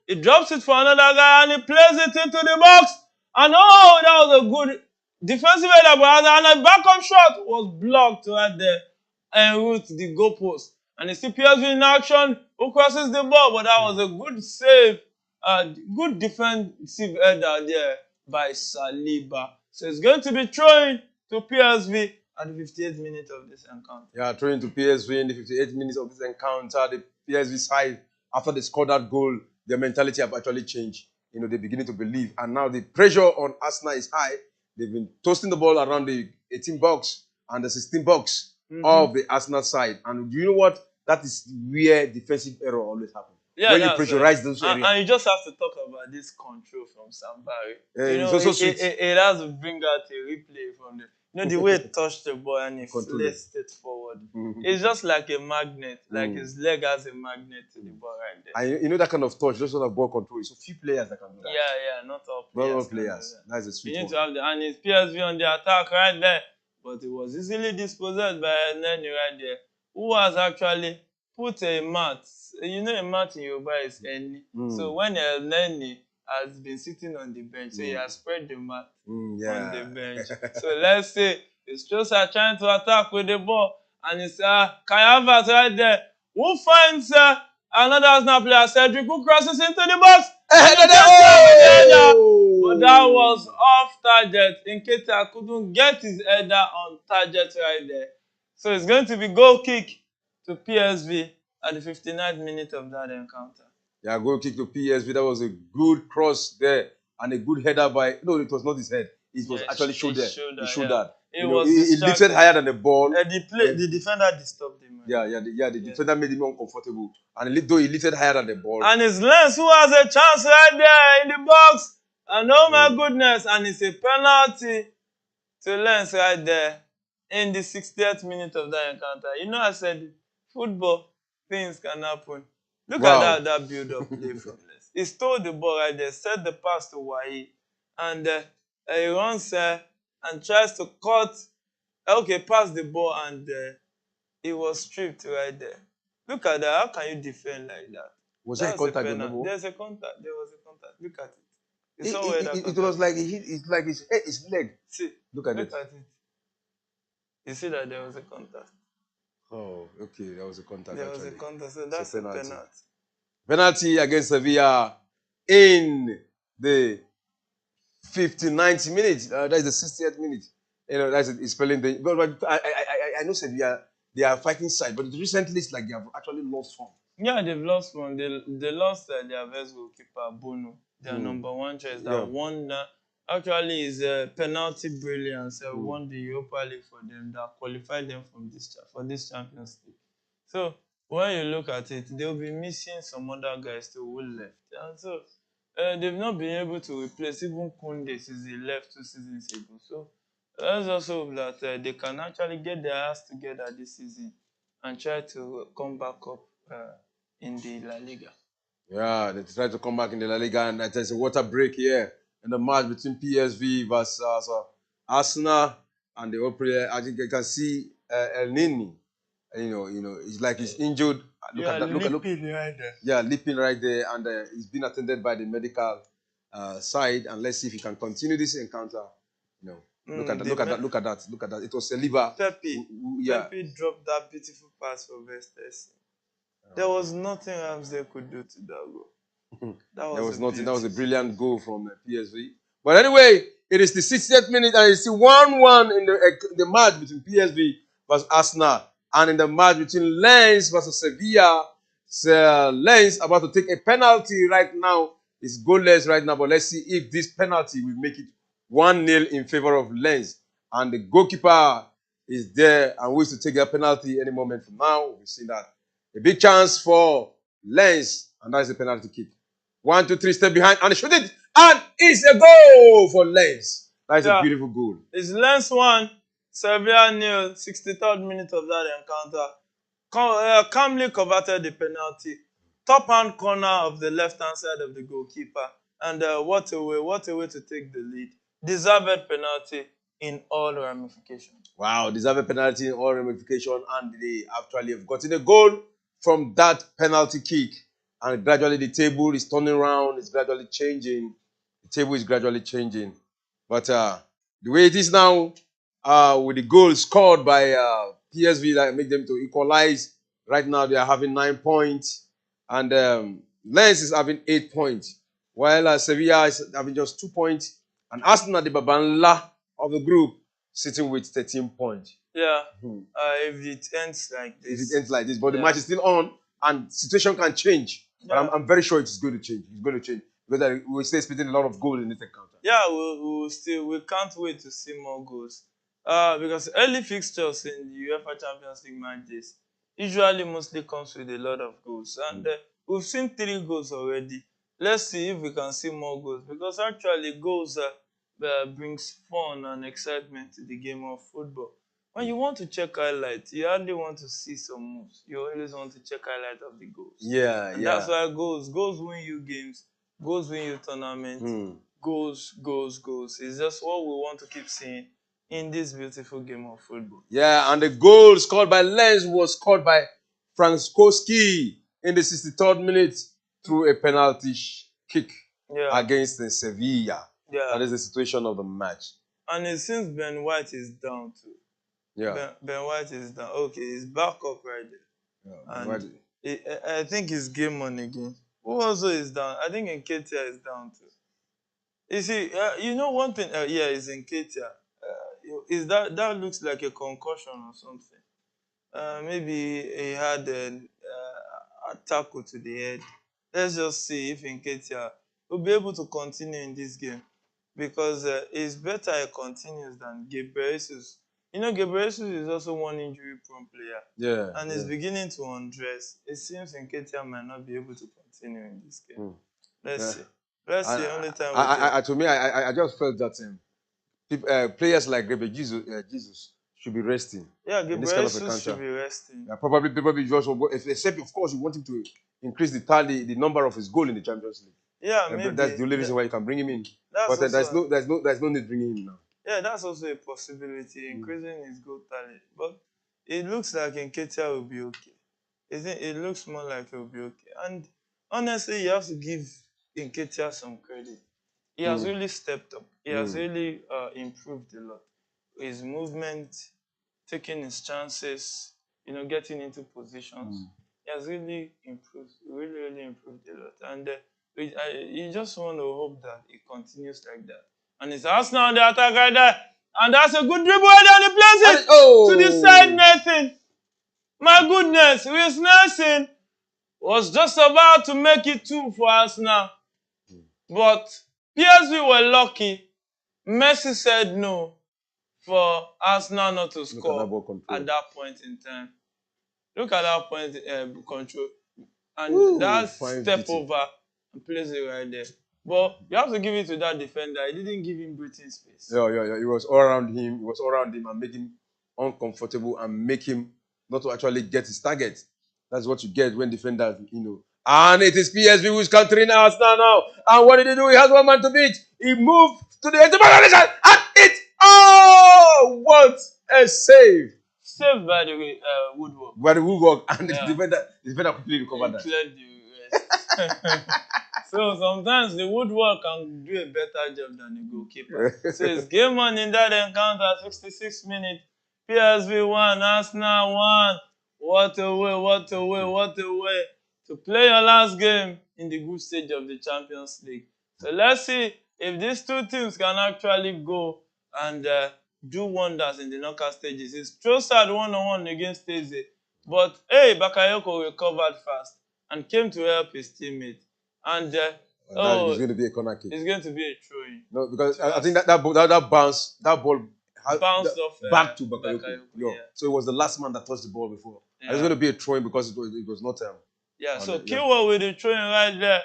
He drops it for another guy and he plays it into the box. And that was a good defensive header, and a backup shot was blocked right there en route to the goalpost. And you see PSV in action, who crosses the ball, but that was a good save, good defensive header there by Saliba. So it's going to be throwing to PSV at the 58th minute of this encounter. Yeah, throwing to PSV in the 58th minutes of this encounter. The PSV side, after they scored that goal, their mentality have actually changed. They're beginning to believe. And now the pressure on Arsenal is high. They've been toasting the ball around the 18 box and the 16 box of the Arsenal side. And do you know what? That is where defensive error always happens. Yeah, when you pressurize those areas. And you just have to talk about this control from Sambari. It has to bring out a replay from the way it touched the ball and it flexed it forward. It's just like a magnet, like his leg has a magnet to the ball right there. And that kind of touch, just sort of ball control. It's a few players that can do that. Yeah, not all players. Not all players. That's a sweet one. You need to have and it's PSV on the attack right there. But it was easily dispossessed by Neni right there, who has actually put a mat. A mat in Yoruba is Eni. So when Neni has been sitting on the bench, so he has spread the mat on the bench. So let's say it's just trying to attack with the ball, and it's Kai Havertz right there, who finds another Arsenal player, Cedric, who crosses into the box. But that was off target. Nketiah couldn't get his header on target right there. So it's going to be goal kick to PSV at the 59th minute of that encounter. Yeah, goal kick to PSV. That was a good cross there and a good header by... No, it was not his head. It was actually shoulder. He shouldered. He lifted higher than the ball. The defender disturbed him. The defender made him uncomfortable. And though he lifted higher than the ball. And it's Lens who has a chance right there in the box. And oh my goodness. And it's a penalty to Lens right there in the 60th minute of that encounter. I said, football, things can happen. Look at that build-up play from Lens. He stole the ball right there, set the pass to Wahi. And he runs and tries to pass the ball, and he was stripped right there. Look at that. How can you defend like that? Was there a contact? There's a contact. There was a contact. Look at it. It was like his leg. See, look at it. You see that there was a contact. Oh, okay. There was a contact. There was a contact. So that's a penalty. Penalty against Sevilla in the 59th minute. That's the 60th minute. That's spelling the. But I know Sevilla, they are fighting side, but recently it's like they have actually lost form. Yeah, they've lost form. They lost their best goalkeeper, Bono, their number one choice. That won Actually, it's a penalty brilliance. Won the Europa League for them that qualified them from for this Champions League. So when you look at it, they'll be missing some other guys to who left, and so they've not been able to replace even Kunde since he left 2 seasons ago. So let's also hope that they can actually get their ass together this season and try to come back up in the La Liga. Yeah, they try to come back in the La Liga, and there's a water break here in the match between PSV versus Arsenal, and the player. I think you can see El Nini. It's like he's injured. Look at that. Look. Right there. Yeah, leaping right there, and he's been attended by the medical side. And let's see if he can continue this encounter. Look at that. Look at that. It was Saliba. Pepe. Yeah. Pepe dropped that beautiful pass for Vestes. There was nothing Ramsey could do to that goal. There was nothing. That was a brilliant goal from PSV. But anyway, it is the 60th minute, and it's 1-1 in the match between PSV versus Arsenal, and in the match between Lens versus Sevilla. Lens about to take a penalty right now. It's goalless right now, but let's see if this penalty will make it 1-0 in favor of Lens. And the goalkeeper is there and wants to take a penalty any moment from now. We've seen that. A big chance for Lens, and that's the penalty kick. 1, 2, 3, step behind, and shoot it, and it's a goal for Lens. That's a beautiful goal. It's Lens 1, Sevilla 0, 63rd minute of that encounter. Calmly converted the penalty. Top hand corner of the left-hand side of the goalkeeper. And what a way to take the lead. Deserved penalty in all ramifications. Wow, deserved penalty in all ramifications, and they actually have gotten a goal from that penalty kick. And gradually the table is turning around, it's gradually changing. The table is gradually changing. But the way it is now, with the goal scored by PSV that make them to equalize, right now they are having 9 points. And Lens is having 8 points. While Sevilla is having just 2 points. And Arsenal, the Babanla of the group, sitting with 13 points. Yeah, if it ends like this. If it ends like this. But the match is still on, and situation can change. But I'm very sure it's going to change. It's going to change. Because we're still expecting a lot of goals in this encounter. Yeah, we can't wait to see more goals. Because early fixtures in the UEFA Champions League matches usually mostly comes with a lot of goals. And we've seen 3 goals already. Let's see if we can see more goals. Because actually goals brings fun and excitement to the game of football. When you want to check highlights, you hardly want to see some moves. You always want to check highlights of the goals. And that's why goals win you games. Goals win you tournaments. Goals. It's just what we want to keep seeing in this beautiful game of football. Yeah, and the goal scored by Lens was scored by Frankowski in the 63rd minute through a penalty kick against Sevilla. Yeah. That is the situation of the match. And it seems Ben White is down too. Yeah. Ben White is down. Okay, he's back up right there. Yeah, and I think he's game on again. Who also is down? I think Nketiah is down too. You see, you know one thing? It's Nketiah. Is that looks like a concussion or something? Maybe he had a tackle to the head. Let's just see if Nketiah will be able to continue in this game, because it's better he continues than Gabriel Jesus. You know, Gabriel Jesus is also one injury-prone player. Yeah. And is beginning to undress. It seems Nketiah might not be able to continue in this game. Let's see. Let's see. Only time. To me, I just felt that players like Gabriel Jesus should be resting. Yeah, Gabriel Jesus should be resting. Yeah, probably just, except of course you want him to increase the number of his goal in the Champions League. Yeah, maybe that's the only reason why you can bring him in. But there's no need bringing him now. Yeah, that's also a possibility, increasing his goal tally. But it looks like Nketiah will be okay. It looks more like he will be okay. And honestly, you have to give Nketiah some credit. He has really stepped up. He has really improved a lot. His movement, taking his chances, getting into positions. He has really improved. Really improved a lot. And you just want to hope that it continues like that. And it's Arsenal on the attack right there. And that's a good dribble right down the places. To the side, Nathan. My goodness, Luis Nelson was just about to make it 2 for Arsenal. But PSV were lucky Messi said no for Arsenal not to Look at that score ball control. at that point in time. Look at that point control. And Ooh, that fine step beating. over and place it right there. But you have to give it to that defender. He didn't give him breathing space. Yeah. It was all around him. It was all around him and make him uncomfortable and make him not to actually get his target. That's what you get when defenders, And it is PSV who's countering Arsenal now. And what did he do? He has one man to beat. He moved to the edge of the and it. Oh, what a save! Saved by the Woodwork. By the woodwork, and Yeah. the defender quickly recovered that. Cleared the rest. So sometimes the Woodwork can do a better job than the goalkeeper. So it's game on in that encounter, 66 minutes. PSV 1, Arsenal 1. What a way to play your last game in the group stage of the Champions League. So let's see if these two teams can actually go and do wonders in the knockout stages. It's Trossard one-on-one against Eze. But hey, Bakayoko recovered fast and came to help his teammate. And It's going to be a corner kick. It's going to be a throw-in. No, because I think that ball bounced Bounced off back to Bakayoko. Yeah. So it was the last man that touched the ball before. Yeah. And it's going to be a throw-in because it was not. Yeah. So Kiwa with the throw-in right there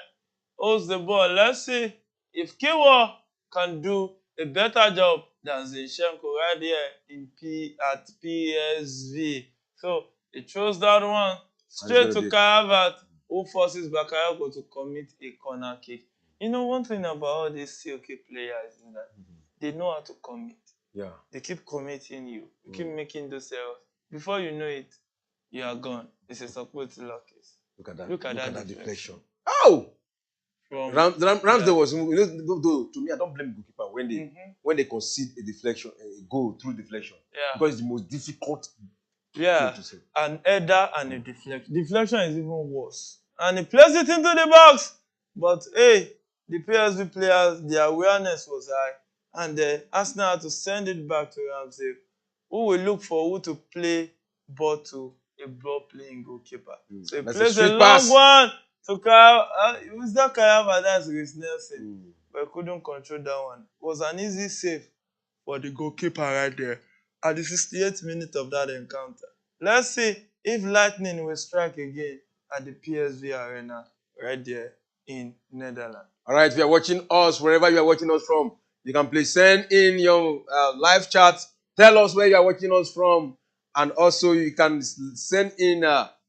holds the ball. Let's see if Kiwa can do a better job than Zinchenko right here at PSV. So he throws that one straight to Kai Havertz, who forces Bakayoko to commit a corner kick. You know, one thing about all these COK players is that they know how to commit. Yeah. They keep committing you. You keep making those errors. Before you know it, you are gone. It's a support lock. Look at that. Look at that deflection. Oh! Ramsdale was, to me, I don't blame the goalkeeper when they concede a deflection, a goal through deflection. Yeah. Because it's the most difficult thing to say. An header and a deflection. Deflection is even worse. And he plays it into the box. But hey, the PSV players, their awareness was high. And Arsenal had to send it back to Ramsdale, who will look for who to play ball to a ball-playing goalkeeper. So he plays a long one to Kai. It was that Kai Havertz, that's Reece Nelson. But he couldn't control that one. It was an easy save for the goalkeeper right there at the 68th minute of that encounter. Let's see if lightning will strike again at the PSV Arena right there in Netherlands. All right, if you are watching us, wherever you are watching us from, you can please send in your live chat. Tell us where you are watching us from. And also you can send in,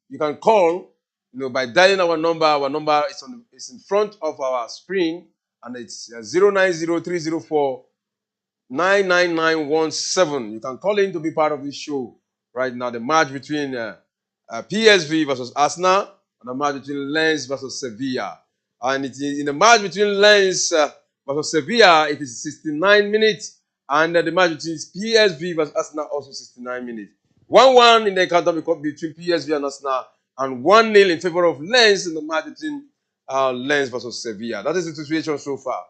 you can call, by dialing our number. Our number is in front of our screen. And it's 090-304-99917. You can call in to be part of this show right now. The match between PSV versus Arsenal and the match between Lens versus Sevilla. And it's in the match between Lens versus Sevilla, it is 69 minutes. And the match between PSV versus Arsenal also 69 minutes. 1-1 in the encounter between PSV and Arsenal. And 1-0 in favor of Lens in the match between Lens versus Sevilla. That is the situation so far.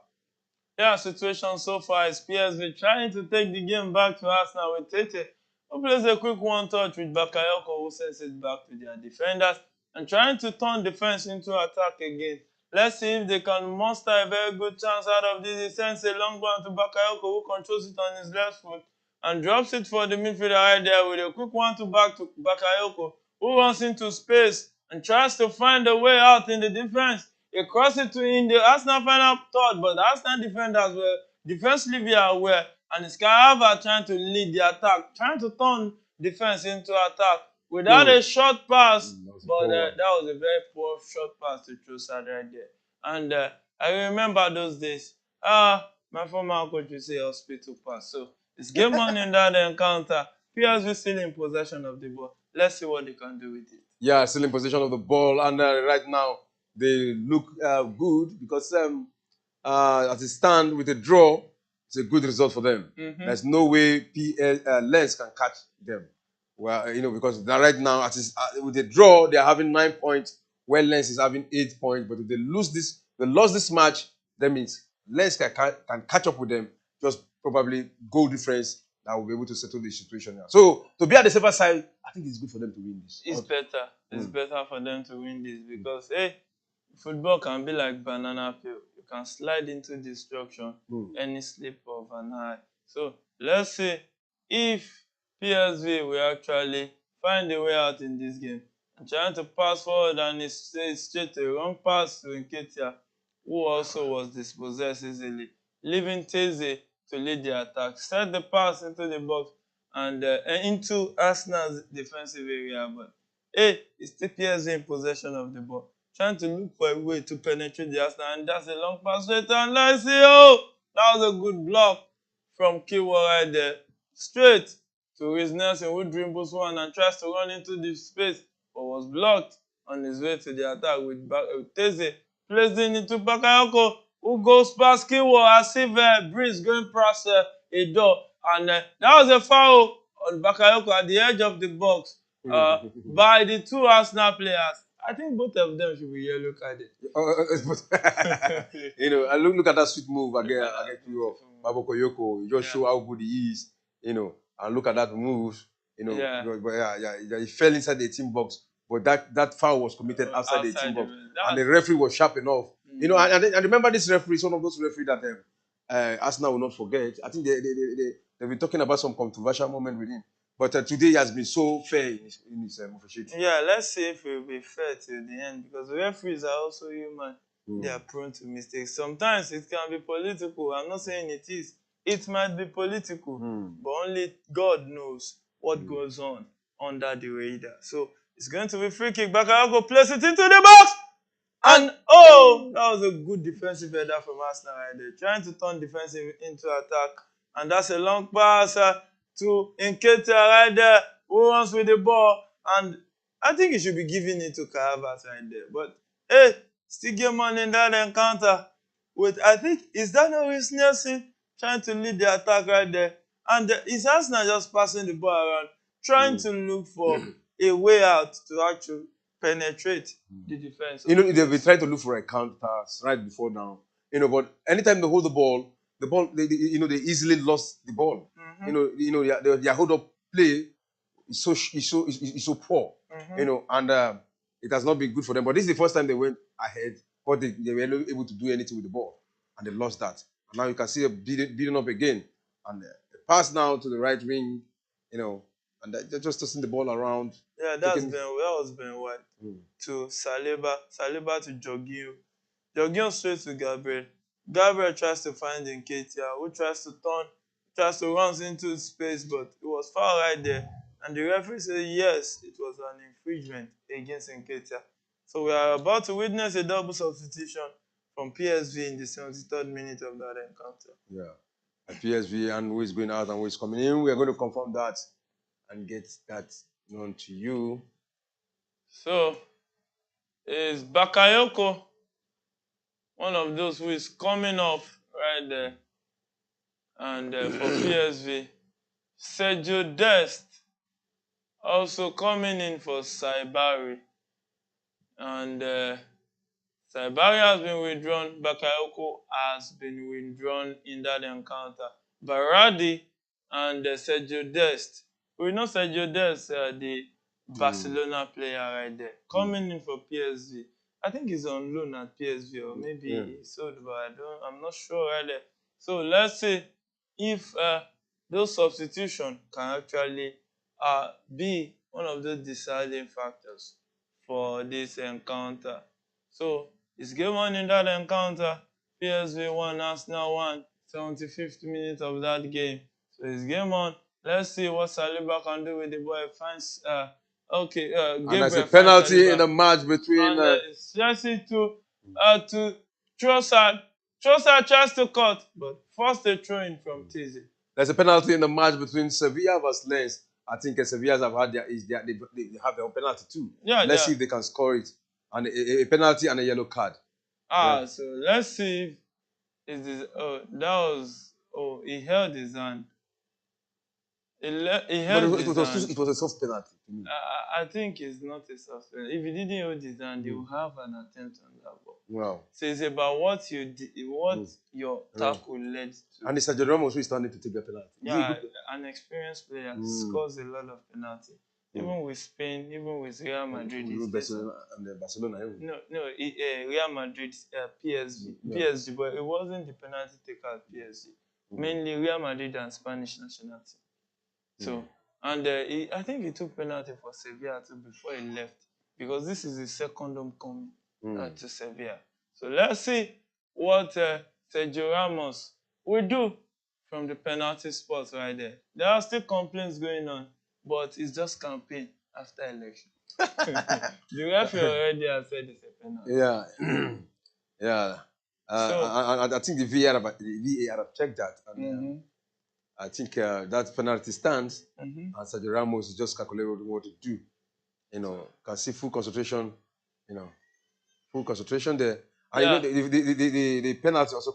Yeah, situation so far is PSV trying to take the game back to Arsenal with Tete, who plays a quick one-touch with Bakayoko, who sends it back to their defenders, and trying to turn defense into attack again. Let's see if they can muster a very good chance out of this. He sends a long one to Bakayoko, who controls it on his left foot and drops it for the midfielder right there with a quick one to back to Bakayoko, who runs into space and tries to find a way out in the defense. He crosses it in the Arsenal final third, but the Arsenal defenders were defensively aware, and it's Kai Havertz trying to lead the attack, trying to turn defense into attack without a short pass, but that was a very poor short pass to Trossard right there. And I remember those days. My former coach would say hospital pass. So it's game on in that encounter. PSV still in possession of the ball. Let's see what they can do with it. Yeah, still in possession of the ball, and right now they look good because as it stands with a draw, it's a good result for them. There's no way Lens can catch them. Well, because right now, with the draw, they are having 9 points, where Lens is having 8 points. But if they lost this match, that means Lens can catch up with them. Just probably goal difference that will be able to settle the situation now. So to be at the safer side, I think it's good for them to win this. It's better. It's better for them to win this because football can be like banana peel. You can slide into destruction any slip of an eye. So let's say if PSV will actually find a way out in this game and trying to pass forward and it's straight a wrong pass to Nketiah, who also was dispossessed easily, leaving Teze to lead the attack. Set the pass into the box and into Arsenal's defensive area, but it's still PSV in possession of the ball, trying to look for a way to penetrate the Arsenal, and that's a long pass straight, and let's see, that was a good block from Kiwa right there, straight to Reece Nelson, who dribbles one and tries to run into the space, but was blocked on his way to the attack with Teze placing into Bakayoko, who goes past Kiwa as if Breeze going past a door, and that was a foul on Bakayoko at the edge of the box by the two Arsenal players. I think both of them should be yellow carded. You know, and look at that sweet move again to Bakayoko. You just show how good he is, you know, and look at that move, you know. He fell inside the team box, but that foul was committed outside the team box, and the referee was sharp enough. You know, and remember this referee is one of those referees that Arsenal will not forget. I think they've been talking about some controversial moment with him. But today he has been so fair in his officiating. Yeah, let's see if it will be fair till the end, because referees are also human. They are prone to mistakes. Sometimes it can be political. I'm not saying it is. It might be political, but only God knows what goes on under the radar. So it's going to be free kick. Bakayoko place it into the box. And that was a good defensive header from Arsenal right there. Trying to turn defensive into attack. And that's a long pass to Nketiah right there, who runs with the ball. And I think he should be giving it to Karavas right there. But still get money in that encounter. I think, is that not Reece Nelson trying to lead the attack right there? And is Arsenal just passing the ball around, trying to look for a way out to actually penetrate the defense? You know, they've been trying to look for a counter right before now. You know, but anytime they hold the ball, they easily lost the ball. You know, their hold up play is so poor. You know, and it has not been good for them. But this is the first time they went ahead, but they were not able to do anything with the ball, and they lost that. And now you can see them beating up again, and they pass now to the right wing. You know, and they're just tossing the ball around. Yeah, that was Ben White to Saliba to Jorginho straight to Gabriel. Gabriel tries to find Nketiah, who tries to run into space, but it was foul right there. And the referee said yes, it was an infringement against Nketiah. So we are about to witness a double substitution from PSV in the 73rd minute of that encounter. Yeah, PSV, and who is going out and who is coming in. We are going to confirm that and get that known to you. So, is Bakayoko one of those who is coming off right there? And for PSV, Sergio Dest also coming in for Saibari. And Saibari has been withdrawn. Bakayoko has been withdrawn in that encounter. Baradi and Sergio Dest. We know Sergio Dest, the Barcelona player right there, coming in for PSV. I think he's on loan at PSV, or maybe he sold, but I'm not sure right there. So let's see if those substitutions can actually be one of those deciding factors for this encounter. So it's game on in that encounter. PSV 1, Arsenal 1, 75th minute of that game. So it's game on. Let's see what Saliba can do with the ball. It finds and there's a penalty in the match between Chelsea to Trossard. Trossard tries to cut, but forced a throw in from Teze. There's a penalty in the match between Sevilla versus Lens. I think Sevilla have had they have their own penalty too. Yeah, let's see if they can score it. And a penalty and a yellow card. So let's see if he held his hand. It was a soft penalty to me. I think it's not a soft penalty. If he didn't hold his hand, he will have an attempt on that ball. Wow. So it's about what you did, your tackle led to. And Sergio Ramos who is standing to take the penalty. Yeah, an experienced player scores a lot of penalty. Even with Spain, even with Real Madrid. Barcelona. Real Madrid, PSV. Yeah. PSG, but it wasn't the penalty taker at PSG. Mainly Real Madrid and Spanish national team. So, and I think he took penalty for Sevilla too before he left, because this is his second homecoming to Sevilla. So let's see what Sergio Ramos will do from the penalty spot right there. There are still complaints going on, but it's just campaign after election. The referee already has said it's a penalty. Yeah. Yeah. I think the VAR have checked that. And, I think that penalty stands, and Sergio Ramos is just calculating what to do. Can see full concentration. Full concentration there. And the penalty also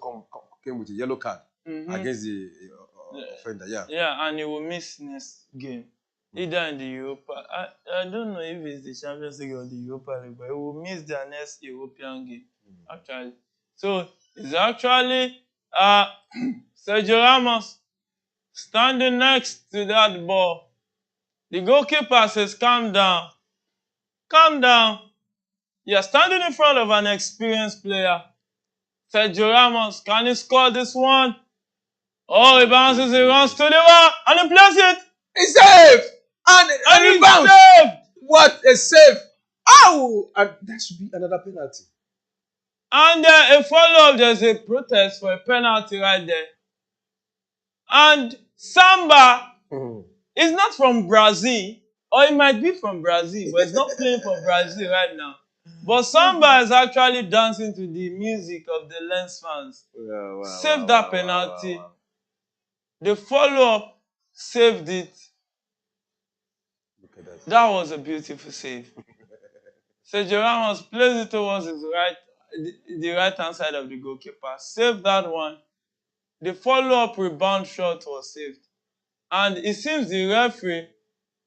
came with a yellow card against the offender. Yeah. Yeah, and he will miss next game, either in the Europa. I don't know if it's the Champions League or the Europa League, but he will miss their next European game actually. So it's actually Sergio Ramos standing next to that ball. The goalkeeper says, calm down. Calm down. You're standing in front of an experienced player. Sergio Ramos, can he score this one? Oh, he bounces, he runs to the wall, and he plays it. He's safe! And he bounces. Saved. What a save! Ow! And that should be another penalty. And a follow-up, there's a protest for a penalty right there. And Samba is not from Brazil, or he might be from Brazil, but he's not playing for Brazil right now. But Samba is actually dancing to the music of the Lens fans. Saved that penalty. The follow-up saved it. Look at that. That was a beautiful save. Sergio Ramos plays it towards his the right-hand side of the goalkeeper. Saved that one. The follow-up rebound shot was saved. And it seems the referee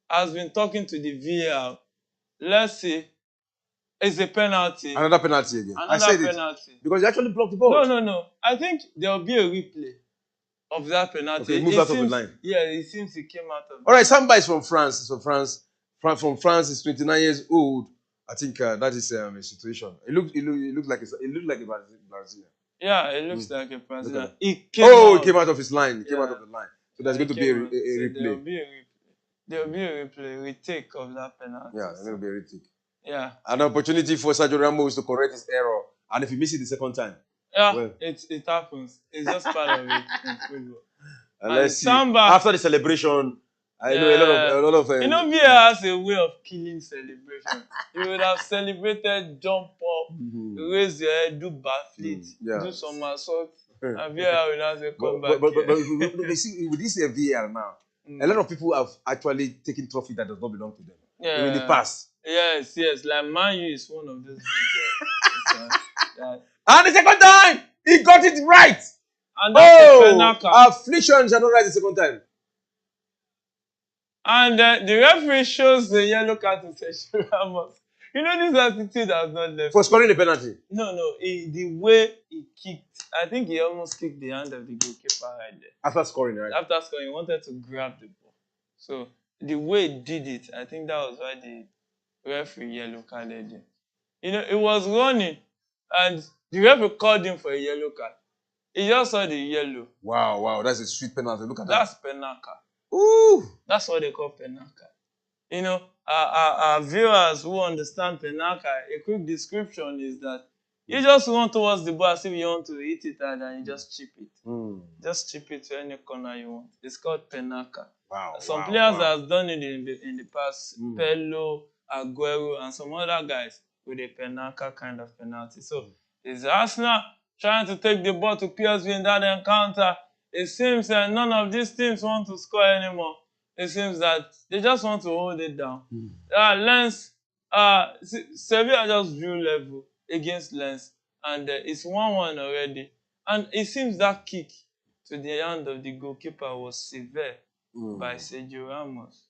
has been talking to the VAR. Let's see. It's a penalty. Another penalty again. Another I said penalty. it. Because he actually blocked the ball. No. I think there will be a replay of that penalty. Okay, he moved out of the line. Yeah, it seems he came out of the All right, Samba is from France. He's from France. From France, he's 29 years old. I think that is a situation. It looked like a Brazilian. Yeah, it looks like a Brazilian. He came out of his line. He came out of the line. So there's going to be a replay. There will be a replay, retake of that penalty. Yeah, there's going to be a retake. Yeah. An opportunity for Sergio Ramos to correct his error. And if he misses it the second time. Yeah, well, it happens. It's just part of it in football. And let's see. After the celebration, I know a lot of VAR has a way of killing celebration. You would have celebrated, jump up, raise your head, do backflip, do some assault, and VAR will now say, come back. But with this VAR now, a lot of people have actually taken trophy that does not belong to them in the past. Yes. Like Man U is one of those. And the second time, he got it right. And that's affliction shall not rise the second time. And the referee shows the yellow card to Sergio Ramos. You know, this attitude has not left. For scoring the penalty? No. The way he kicked, I think he almost kicked the hand of the goalkeeper right there. After scoring, right? After scoring, he wanted to grab the ball. So the way he did it, I think that was why the referee yellow carded him. You know, it was running, and the referee called him for a yellow card. He just saw the yellow. Wow, that's a sweet penalty. Look at that. That's penalty. Ooh! That's what they call penalty. You know, our viewers who understand penalty, a quick description is that you just run towards the ball as if you want to hit it and then you just chip it. Just chip it to any corner you want. It's called penalty. Wow. Some players have done it in the past. Pello, Aguero, and some other guys with a penalty kind of penalty. So it's Arsenal trying to take the ball to PSV in that encounter. It seems that none of these teams want to score anymore. It seems that they just want to hold it down. Lens, Sevilla just drew level against Lens, and it's 1-1 already. And it seems that kick to the hand of the goalkeeper was severe by Sergio Ramos.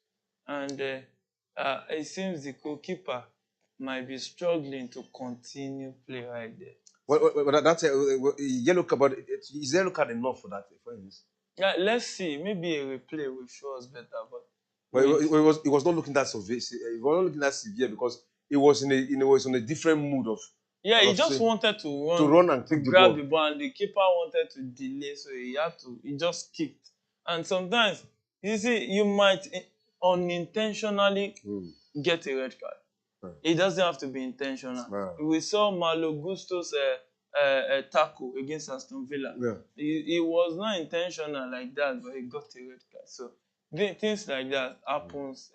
And it seems the goalkeeper might be struggling to continue play right there. Well, that's a yellow card, but is yellow card enough for that? For instance? Yeah, let's see. Maybe a replay will show us better. But it was not looking that severe. It was not looking that severe because it was in a different mood of. Yeah, he just wanted to run and take grab the ball, and the keeper wanted to delay, so he just kicked. And sometimes you see, you might unintentionally get a red card. It doesn't have to be intentional. We saw Malo Gusto's tackle against Aston Villa. It was not intentional like that, but he got a red card. So things like that happens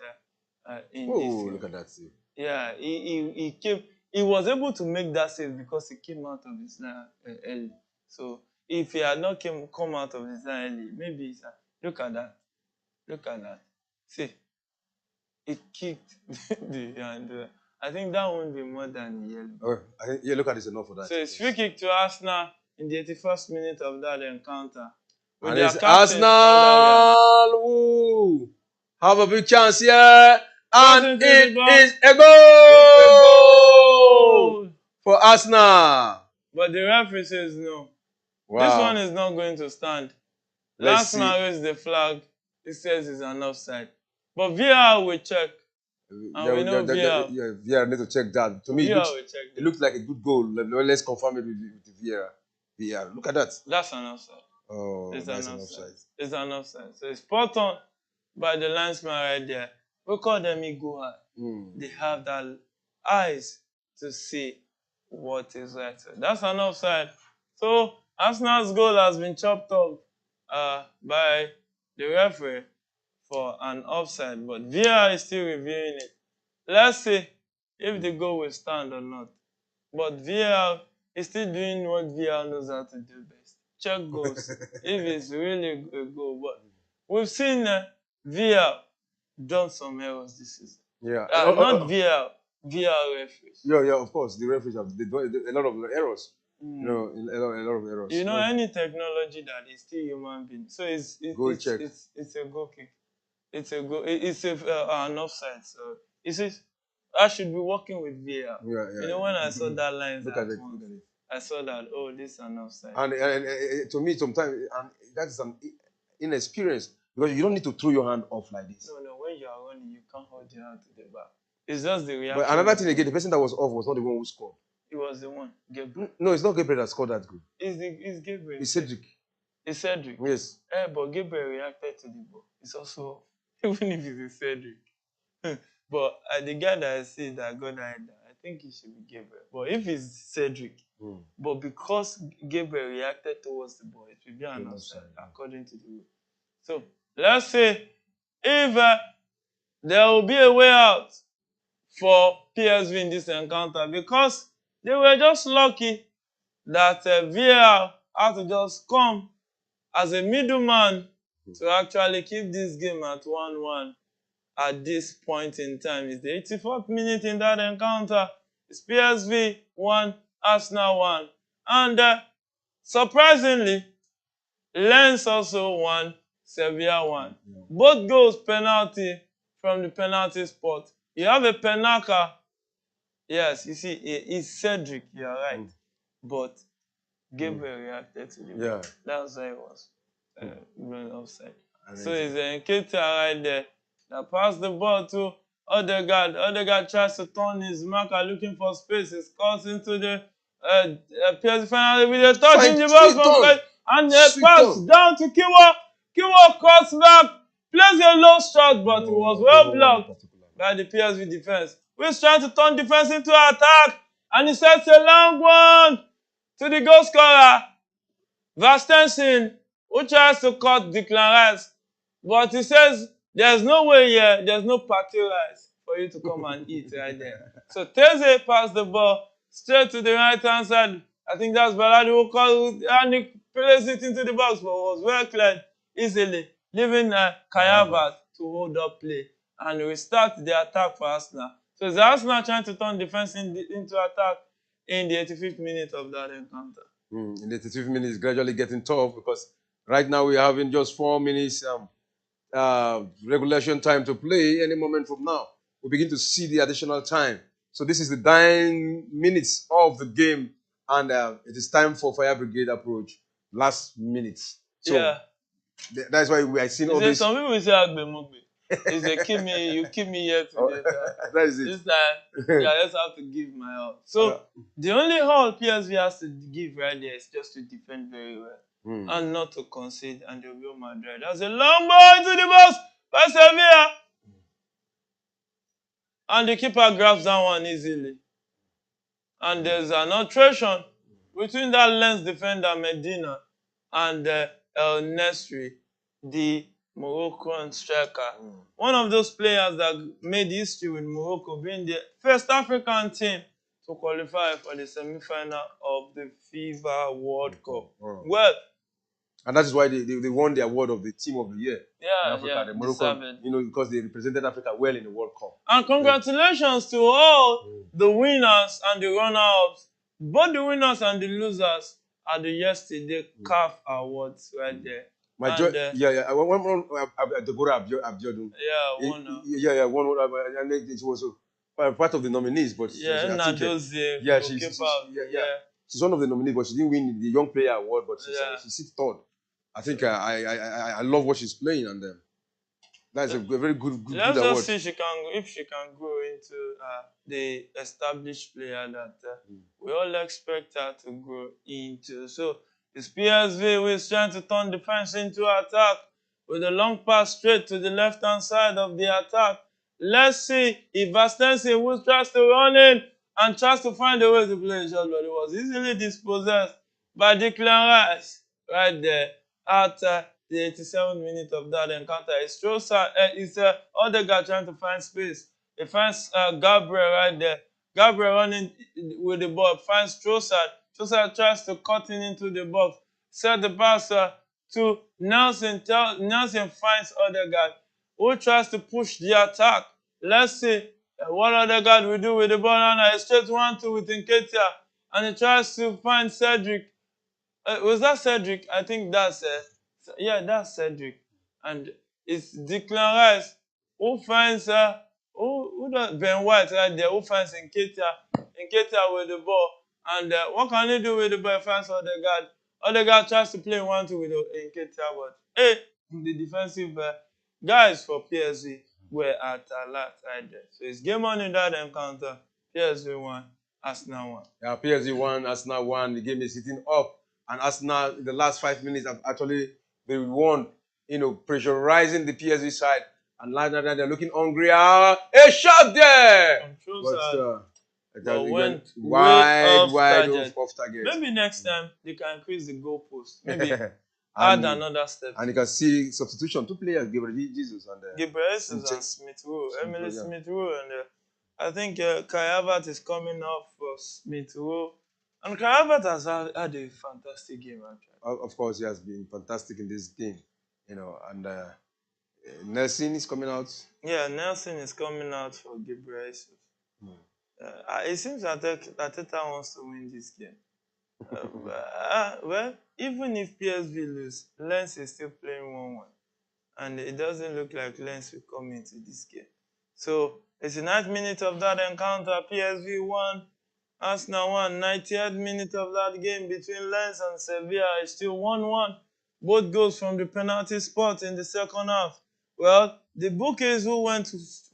in this. Look at that save. Yeah, he was able to make that save because he came out of his line early. So if he had not come out of his line early, maybe look at that. See, it kicked and I think that won't be more than a yellow. Yeah, look at this enough for that. So it's free kick to Arsenal in the 81st minute of that encounter. And it's Arsenal who have a big chance here. And it is a goal for Arsenal. But the referee says no. Wow. This one is not going to stand. Arsenal raised the flag. It says it's an offside. But VAR will check. And we know VAR. Yeah, VAR need to check that. To me, it looks like a good goal. Let's confirm it with the VAR. Look at that. That's an offside. Oh, that's an offside. It's an offside. So it's spot on by the linesman right there. We call them eagle eye. They have that eyes to see what is right. That's an offside. So Arsenal's goal has been chopped off by the referee for an offside, but VAR is still reviewing it. Let's see if the goal will stand or not. But VAR is still doing what VAR knows how to do best. Check goals if it's really a goal. But we've seen VAR done some errors this season. Yeah. Not VAR referees. Yeah, of course. The referees have done a lot of errors. A lot of errors. Any technology that is still human being. So it's a goal kick. It's a goal. It's an offside. So I should be working with VAR. Yeah. When I saw that line, I saw that this is an offside. And to me, sometimes that's an inexperience because you don't need to throw your hand off like this. No. When you are running, you can't hold your hand to the back. It's just the reaction. But another thing again, the person that was off was not the one who scored. It was the one, Gabriel. No, it's not Gabriel that scored that goal. It's Gabriel. It's Cedric. It's Cedric. Yes. But Gabriel reacted to the ball. It's also, even if it's Cedric. But the guy that I see that got that, I think he should be Gabriel. But if it's Cedric, but because Gabriel reacted towards the ball, it will be an offside according to the rule. So let's say if there will be a way out for PSV in this encounter because they were just lucky that VAR had to just come as a middleman to actually keep this game at 1-1 at this point in time. It's the 84th minute in that encounter. It's PSV 1, Arsenal 1. And surprisingly, Lens also 1, Sevilla 1. Both goals penalty from the penalty spot. You have a Penaka. Yes, you see, it's Cedric, you're right. But Gabriel reacted to the ball. That's why it was going offside. So it's Nketiah right there that passed the ball to Odegaard. Odegaard tries to turn his marker looking for space. He scores into the PSV final with a touch in the box and a pass down to Kiwa. Kiwa cuts back, plays a low shot, but it was well blocked by the PSV defense. We're trying to turn defense into attack, and he sets a long one to the goal scorer, Vastensin, who tries to cut Declan Rice. But he says, there's no way here, there's no party rice for you to come and eat right there. So Teze passed the ball straight to the right-hand side. I think that's Baladi who called, and he placed it into the box, but it was well cleared easily, leaving Kayavas to hold up play and restart the attack for Arsenal. So it's Arsenal trying to turn defense into attack in the 85th minute of that encounter. In the 85th minute, it's gradually getting tough because right now we're having just 4 minutes regulation time to play. Any moment from now, we begin to see the additional time. So this is the dying minutes of the game, and it is time for Fire Brigade approach. Last minutes. So that's why we are seeing all this. Some people say Agbe Mogbe. He said, you keep me here today. That is it. This time, yeah, I just have to give my all. So the only all PSV has to give right there is just to defend very well and not to concede. And they'll be Madrid. That's a long ball into the box by Sevilla. And the keeper grabs that one easily. And there's an alteration between that lens defender Medina and El Nesri, the Moroccan striker. One of those players that made history with Morocco, being the first African team to qualify for the semi-final of the FIFA World Cup. Well, and that is why they won the award of the Team of the Year in Africa. The Moroccan, deserved. because they represented Africa well in the World Cup. And congratulations to all the winners and the runners-ups. Both the winners and the losers at the yesterday CAF Awards right there. One Deborah Abiodun. Yeah, one. And it was part of the nominees, but she's one of the nominees, but she didn't win the Young Player Award, but she sits third. I think I love what she's playing, and that's a very good award. Let's just see if she can grow into the established player that we all expect her to grow into. So it's PSV who is trying to turn defense into attack with a long pass straight to the left-hand side of the attack. Let's see if Vastensi, who tries to run in and tries to find a way to play a shot, but it was easily dispossessed by Declan Rice right there at the 87th minute of that encounter. It's Odegaard trying to find space. He finds Gabriel right there. Gabriel running with the ball, finds Trossard. Trossard tries to cut in into the box. Set the pass to Nelson. Nelson finds Odegaard, who tries to push the attack. Let's see what Odegaard will do with the ball now. A straight 1-2 with Nketiah. And he tries to find Cedric. Was that Cedric? I think that's that's Cedric. And it's Declan Rice who finds who does Ben White right there, who finds Nketiah with the ball. And what can he do with the ball? He finds Odegaard. Odegaard tries to play 1-2 with Nketiah, but the defensive guys for PSG were at alert right there. So it's game on in that encounter. PSG 1, Arsenal 1. Yeah, PSG 1, Arsenal 1. The game is sitting up. And Arsenal, in the last 5 minutes, have actually they won, pressurizing the PSG side. And like that, they're looking hungry. A shot there! But went wide off target. Maybe next time they can increase the goalpost. Maybe add another step. And you can see substitution. 2 players, Gabriel Jesus and Smith Rowe. Emily Smith Rowe. And I think Kai Havertz is coming up for Smith Rowe. And Kai Havertz has had a fantastic game, actually. Of course, he has been fantastic in this game. And Nelson is coming out. Yeah, Nelson is coming out for Gabriel Jesus. It seems that Arteta wants to win this game. Well, even if PSV lose, Lens is still playing 1-1. And it doesn't look like Lens will come into this game. So, it's the 9th minute of that encounter. PSV 1, Arsenal 1. 90th minute of that game between Lens and Sevilla is still 1-1. Both goals from the penalty spot in the second half. Well, the bookies who went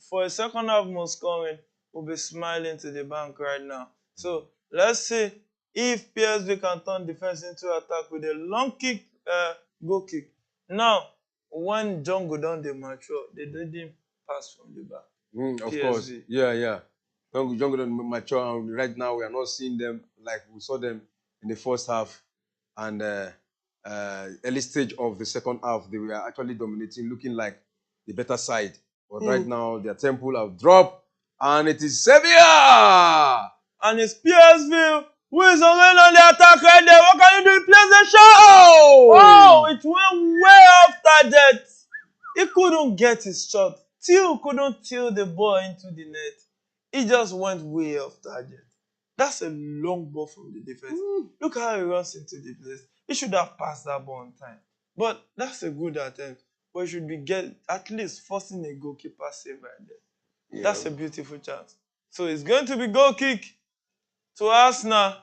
for a second half more scoring will be smiling to the bank right now. So let's see if PSV can turn defense into attack with a long kick, goal kick. Now, when John Godon they mature, they didn't pass from the back. Of course, yeah. John Godon mature, and right now we are not seeing them like we saw them in the first half and early stage of the second half. They were actually dominating, looking like the better side. But right now their tempo have dropped. And it is Sevilla! And it's PSV who is already on the attack right there. What can you do? He plays the shot! Oh, it went way off target. He couldn't get his shot. Couldn't till the ball into the net. He just went way off target. That's a long ball from the defense. Look how he runs into the place. He should have passed that ball on time. But that's a good attempt. But he should be at least forcing a goalkeeper save right there. Yeah. That's a beautiful chance. So it's going to be goal kick to Arsenal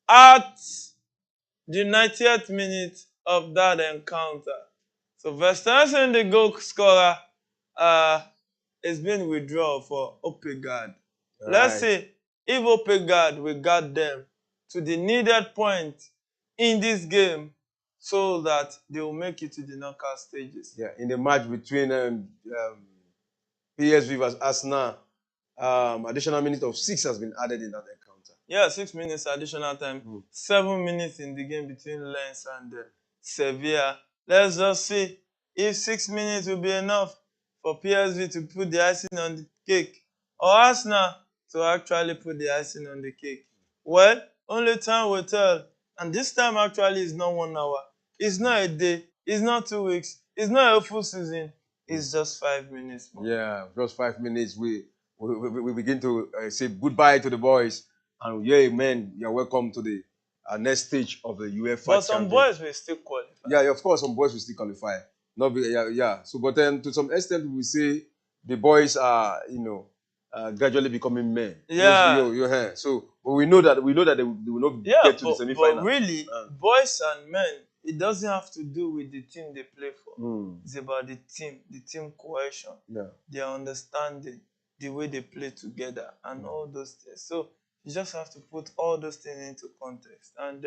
at the 90th minute of that encounter. So Verstappen the goal scorer it's been withdrawn for Opeguard. All Let's right. see if Opeguard will guard them to the needed point in this game so that they will make it to the knockout stages. Yeah, in the match between PSV versus Arsenal, additional minute of 6 has been added in that encounter. Yeah, 6 minutes additional time. 7 minutes in the game between Lens and Sevilla. Let's just see if 6 minutes will be enough for PSV to put the icing on the cake or Arsenal to actually put the icing on the cake. Well, only time will tell. And this time actually is not 1 hour. It's not a day. It's not 2 weeks. It's not a full season. It's just 5 minutes more. Yeah, just 5 minutes. We begin to say goodbye to the boys. And yeah, man, you're welcome to the next stage of the UEFA. But some boys will still qualify. Yeah, of course, some boys will still qualify. Not be, yeah. So, but then to some extent, we say the boys are, gradually becoming men. Yeah. So, but we know that they will not get to the semi-final. But really, boys and men, it doesn't have to do with the team they play for. It's about the team cohesion, their understanding, the way they play together, and all those things. So you just have to put all those things into context. And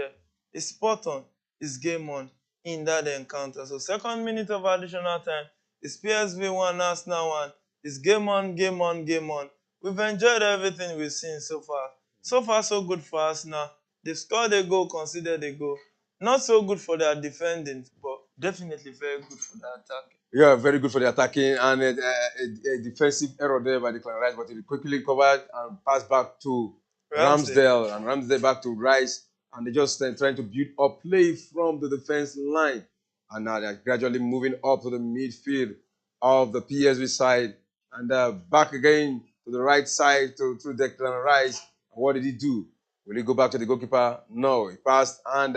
it's spot on, it's game on in that encounter. So 2nd minute of additional time, it's PSV 1, Arsenal 1. It's game on, game on, game on. We've enjoyed everything we've seen so far. So far, so good for Arsenal. They've scored a goal, conceded a goal. Not so good for their defending, but definitely very good for their attacking. Yeah, very good for the attacking, and a defensive error there by the Rice, but he quickly covered and passed back to Ramsdale, and Ramsdale back to Rice, and they just trying to build up play from the defense line, and now they're gradually moving up to the midfield of the PSV side, and back again to the right side to Declan Rice. And what did he do? Will he go back to the goalkeeper? No, he passed, and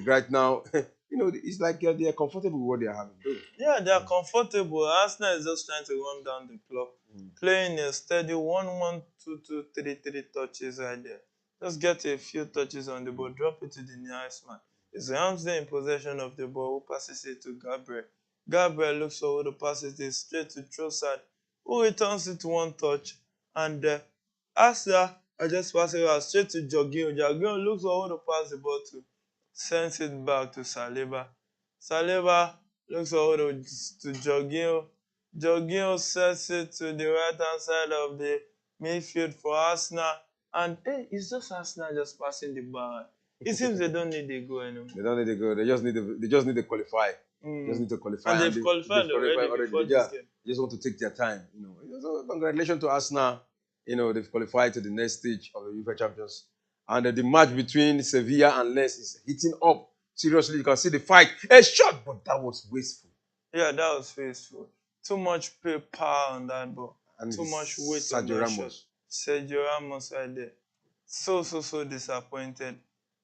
right now, it's like they are comfortable with what they are having to do. Yeah, they are comfortable. Arsenal is just trying to run down the clock, playing a steady 1-1, 2-2, 3-3 touches right there. Just get a few touches on the ball, drop it to the nearest man. It's Ramsdale in possession of the ball, who passes it to Gabriel. Gabriel looks forward to passes it straight to Trossard, who returns it 1 touch. And Arsenal are just passing it straight to Jorginho. Jorginho looks forward to pass the ball to, sends it back to Saliba. Saliba looks forward to Jorginho. Jorginho sets it to the right-hand side of the midfield for Arsenal. And it's just Arsenal just passing the ball. It seems they don't need the goal anymore. They don't need the goal. They just need to qualify. Just need to qualify. And they've qualified already before this game. They just want to take their time. So congratulations to Arsenal. They've qualified to the next stage of the UEFA Champions. And the match between Sevilla and Lens is heating up. Seriously, you can see the fight. A shot, but that was wasteful. Yeah, that was wasteful. Too much power on that ball. And too much weight on that shot. Sergio Ramos right there. So disappointed.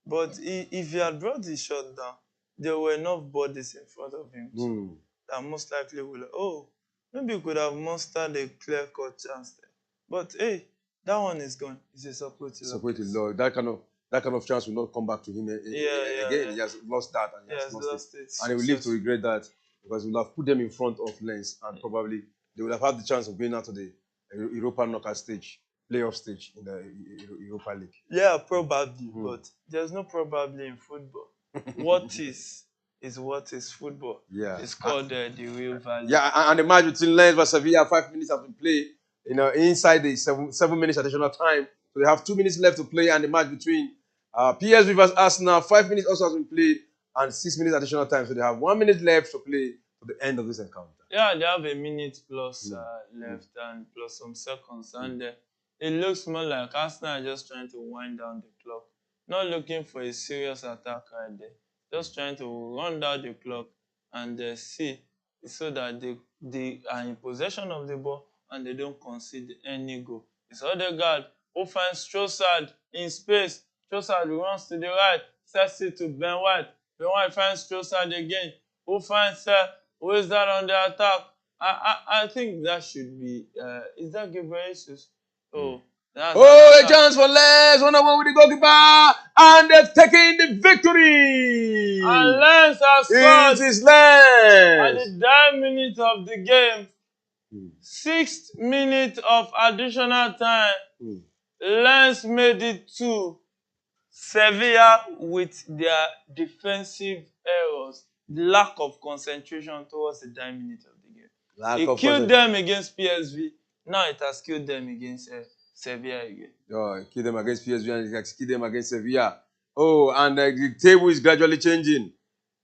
But if he had brought the shot down, there were enough bodies in front of him that most likely will, maybe he could have mustered a clear-cut chance there. But hey, that one is gone. It's a supportive law. That kind of chance will not come back to him again. Yeah. He has lost that, and he has lost it. And he will live to regret that, because he will have put them in front of Lens, and probably they would have had the chance of going out to the Europa knockout stage, playoff stage in the Europa League. Yeah, probably, but there's no probably in football. What is what is football. Yeah. It's called the real value. Yeah, and the match between Lens versus Sevilla, 5 minutes have been played. Inside the 7 minutes additional time. So they have 2 minutes left to play, and the match between PSV versus Arsenal, 5 minutes also has been played, and 6 minutes additional time. So they have 1 minute left to play to the end of this encounter. Yeah, they have a minute plus left and plus some seconds. And it looks more like Arsenal are just trying to wind down the clock. Not looking for a serious attack right there. Just trying to run down the clock and see so that they are in possession of the ball and they don't concede any goal. It's Odegaard who finds Trossard in space. Trossard runs to the right, sets it to Ben White. Ben White finds Trossard again. Who finds who is that on the attack? I think that should be is that Gabriel Jesus? A chance for Lens, 1-1 with the goalkeeper, and they're taking the victory. And Lens has scored It is Lens at the 9th minute of the game. 6th minute of additional time. Lens made it 2. Sevilla with their defensive errors, lack of concentration towards the dying minute of the game. It killed them against PSV. Now it has killed them against Sevilla again. Oh, it killed them against PSV and it has killed them against Sevilla. Oh, and the table is gradually changing.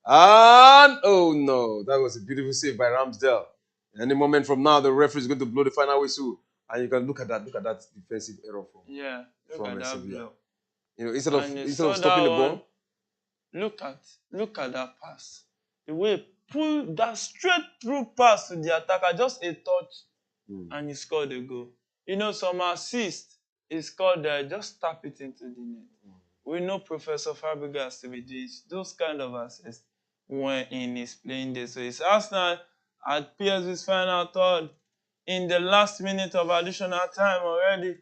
And oh no, that was a beautiful save by Ramsdale. Any moment from now, the referee is going to blow the final whistle, and you can look at that defensive error from Sevilla. Blow. You know, instead of stopping the ball. Look at that pass. The way pull that straight through pass to the attacker, just a touch, and he scored a goal. You know, some assist is called just tap it into the net. We know Professor Fabregas to be doing those kind of assists when in his playing days. So it's Arsenal at PSV's final third in the last minute of additional time already.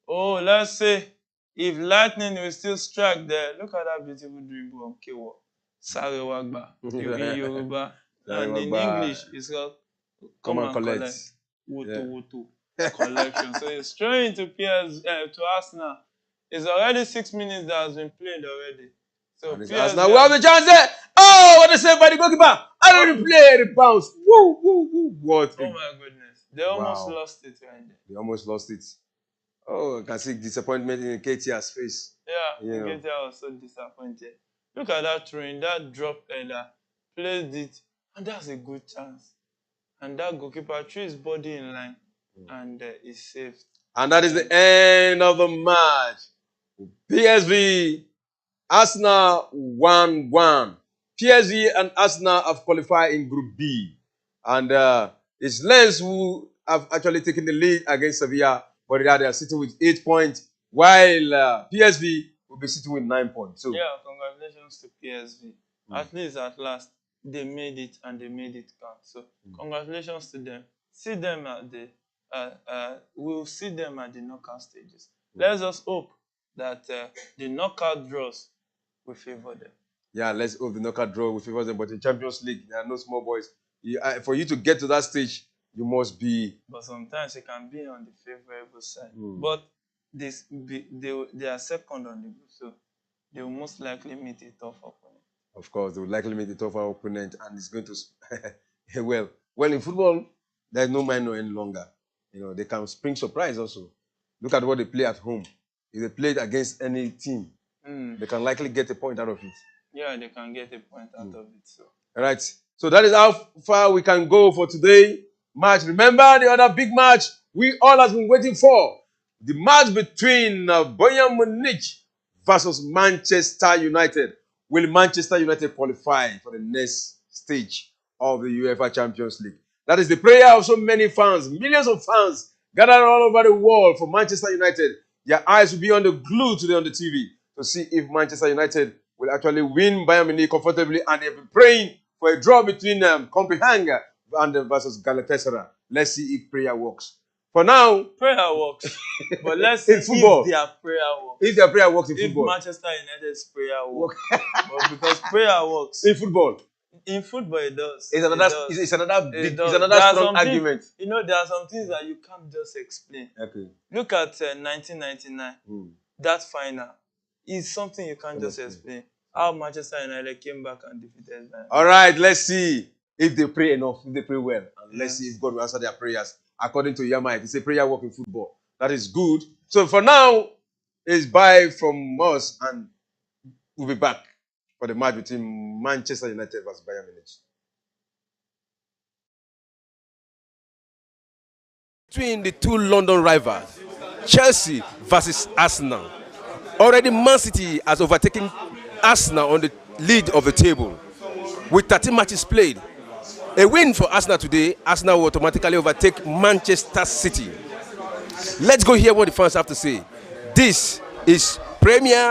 Oh, let's say if lightning will still strike there, look at that beautiful dribble on Kewo. Sare Wagba. In Yoruba. And in English, it's called come and collect. Woto. Collection. So it's throwing to Arsenal. It's already 6 minutes that has been played already. So Arsenal, we have the chance there. Oh, what a save by the goalkeeper. I don't play the bounce. Woo. What? Oh my goodness. They almost lost it right there. They almost lost it. Oh, I can see disappointment in Nketiah's face. Yeah, Nketiah was so disappointed. Look at that throwing, that drop header, played it, and that's a good chance. And that goalkeeper threw his body in line, and is saved. And that is the end of the match. PSV, Arsenal 1-1. PSV and Arsenal have qualified in Group B. And it's Lens who have actually taken the lead against Sevilla, but they are sitting with 8 points, while PSV will be sitting with 9 points. So, yeah, congratulations to PSV. At least at last, they made it and they made it count. So congratulations to them. See them at the we'll see them at the knockout stages. Let's just hope that the knockout draws will favor them. Yeah, let's hope the knockout draw will favor them. But in Champions League, there are no small boys. For you to get to that stage, you must be. But sometimes it can be on the favorable side. But they are second on the group, so they will most likely meet a tough opponent. Of course, they will likely meet a tougher opponent, and it's going to well in football, there's no minor any longer. You know, they can spring surprise also. Look at what they play at home. If they play against any team, they can likely get a point out of it. Yeah, they can get a point out of it. So. All right. So that is how far we can go for today. Match. Remember the other big match we all have been waiting for. The match between Bayern Munich versus Manchester United. Will Manchester United qualify for the next stage of the UEFA Champions League? That is the prayer of so many fans, millions of fans gathered all over the world for Manchester United. Their eyes will be on the glue today on the TV to see if Manchester United will actually win Bayern Munich comfortably, and they've been praying for a draw between Copenhagen and versus Galatasaray. Let's see if prayer works. For now, prayer works. But let's see if their prayer works. If their prayer works in football. If Manchester United's prayer works. But because prayer works. In football. In football, it does. It's another strong argument. You know, there are some things that you can't just explain. Okay. Look at 1999. That final is something you can't just explain. How Manchester United came back and defeated them. All right, let's see if they pray enough, if they pray well. And let's see if God will answer their prayers. According to Yamai, it's a prayer work in football. That is good. So for now, it's bye from us, and we'll be back for the match between Manchester United versus Bayern Munich. Between the two London rivals, Chelsea versus Arsenal. Already Man City has overtaken Arsenal on the lead of the table with 13 matches played. A win for Arsenal today, Arsenal will automatically overtake Manchester City. Let's go hear what the fans have to say. This is Premier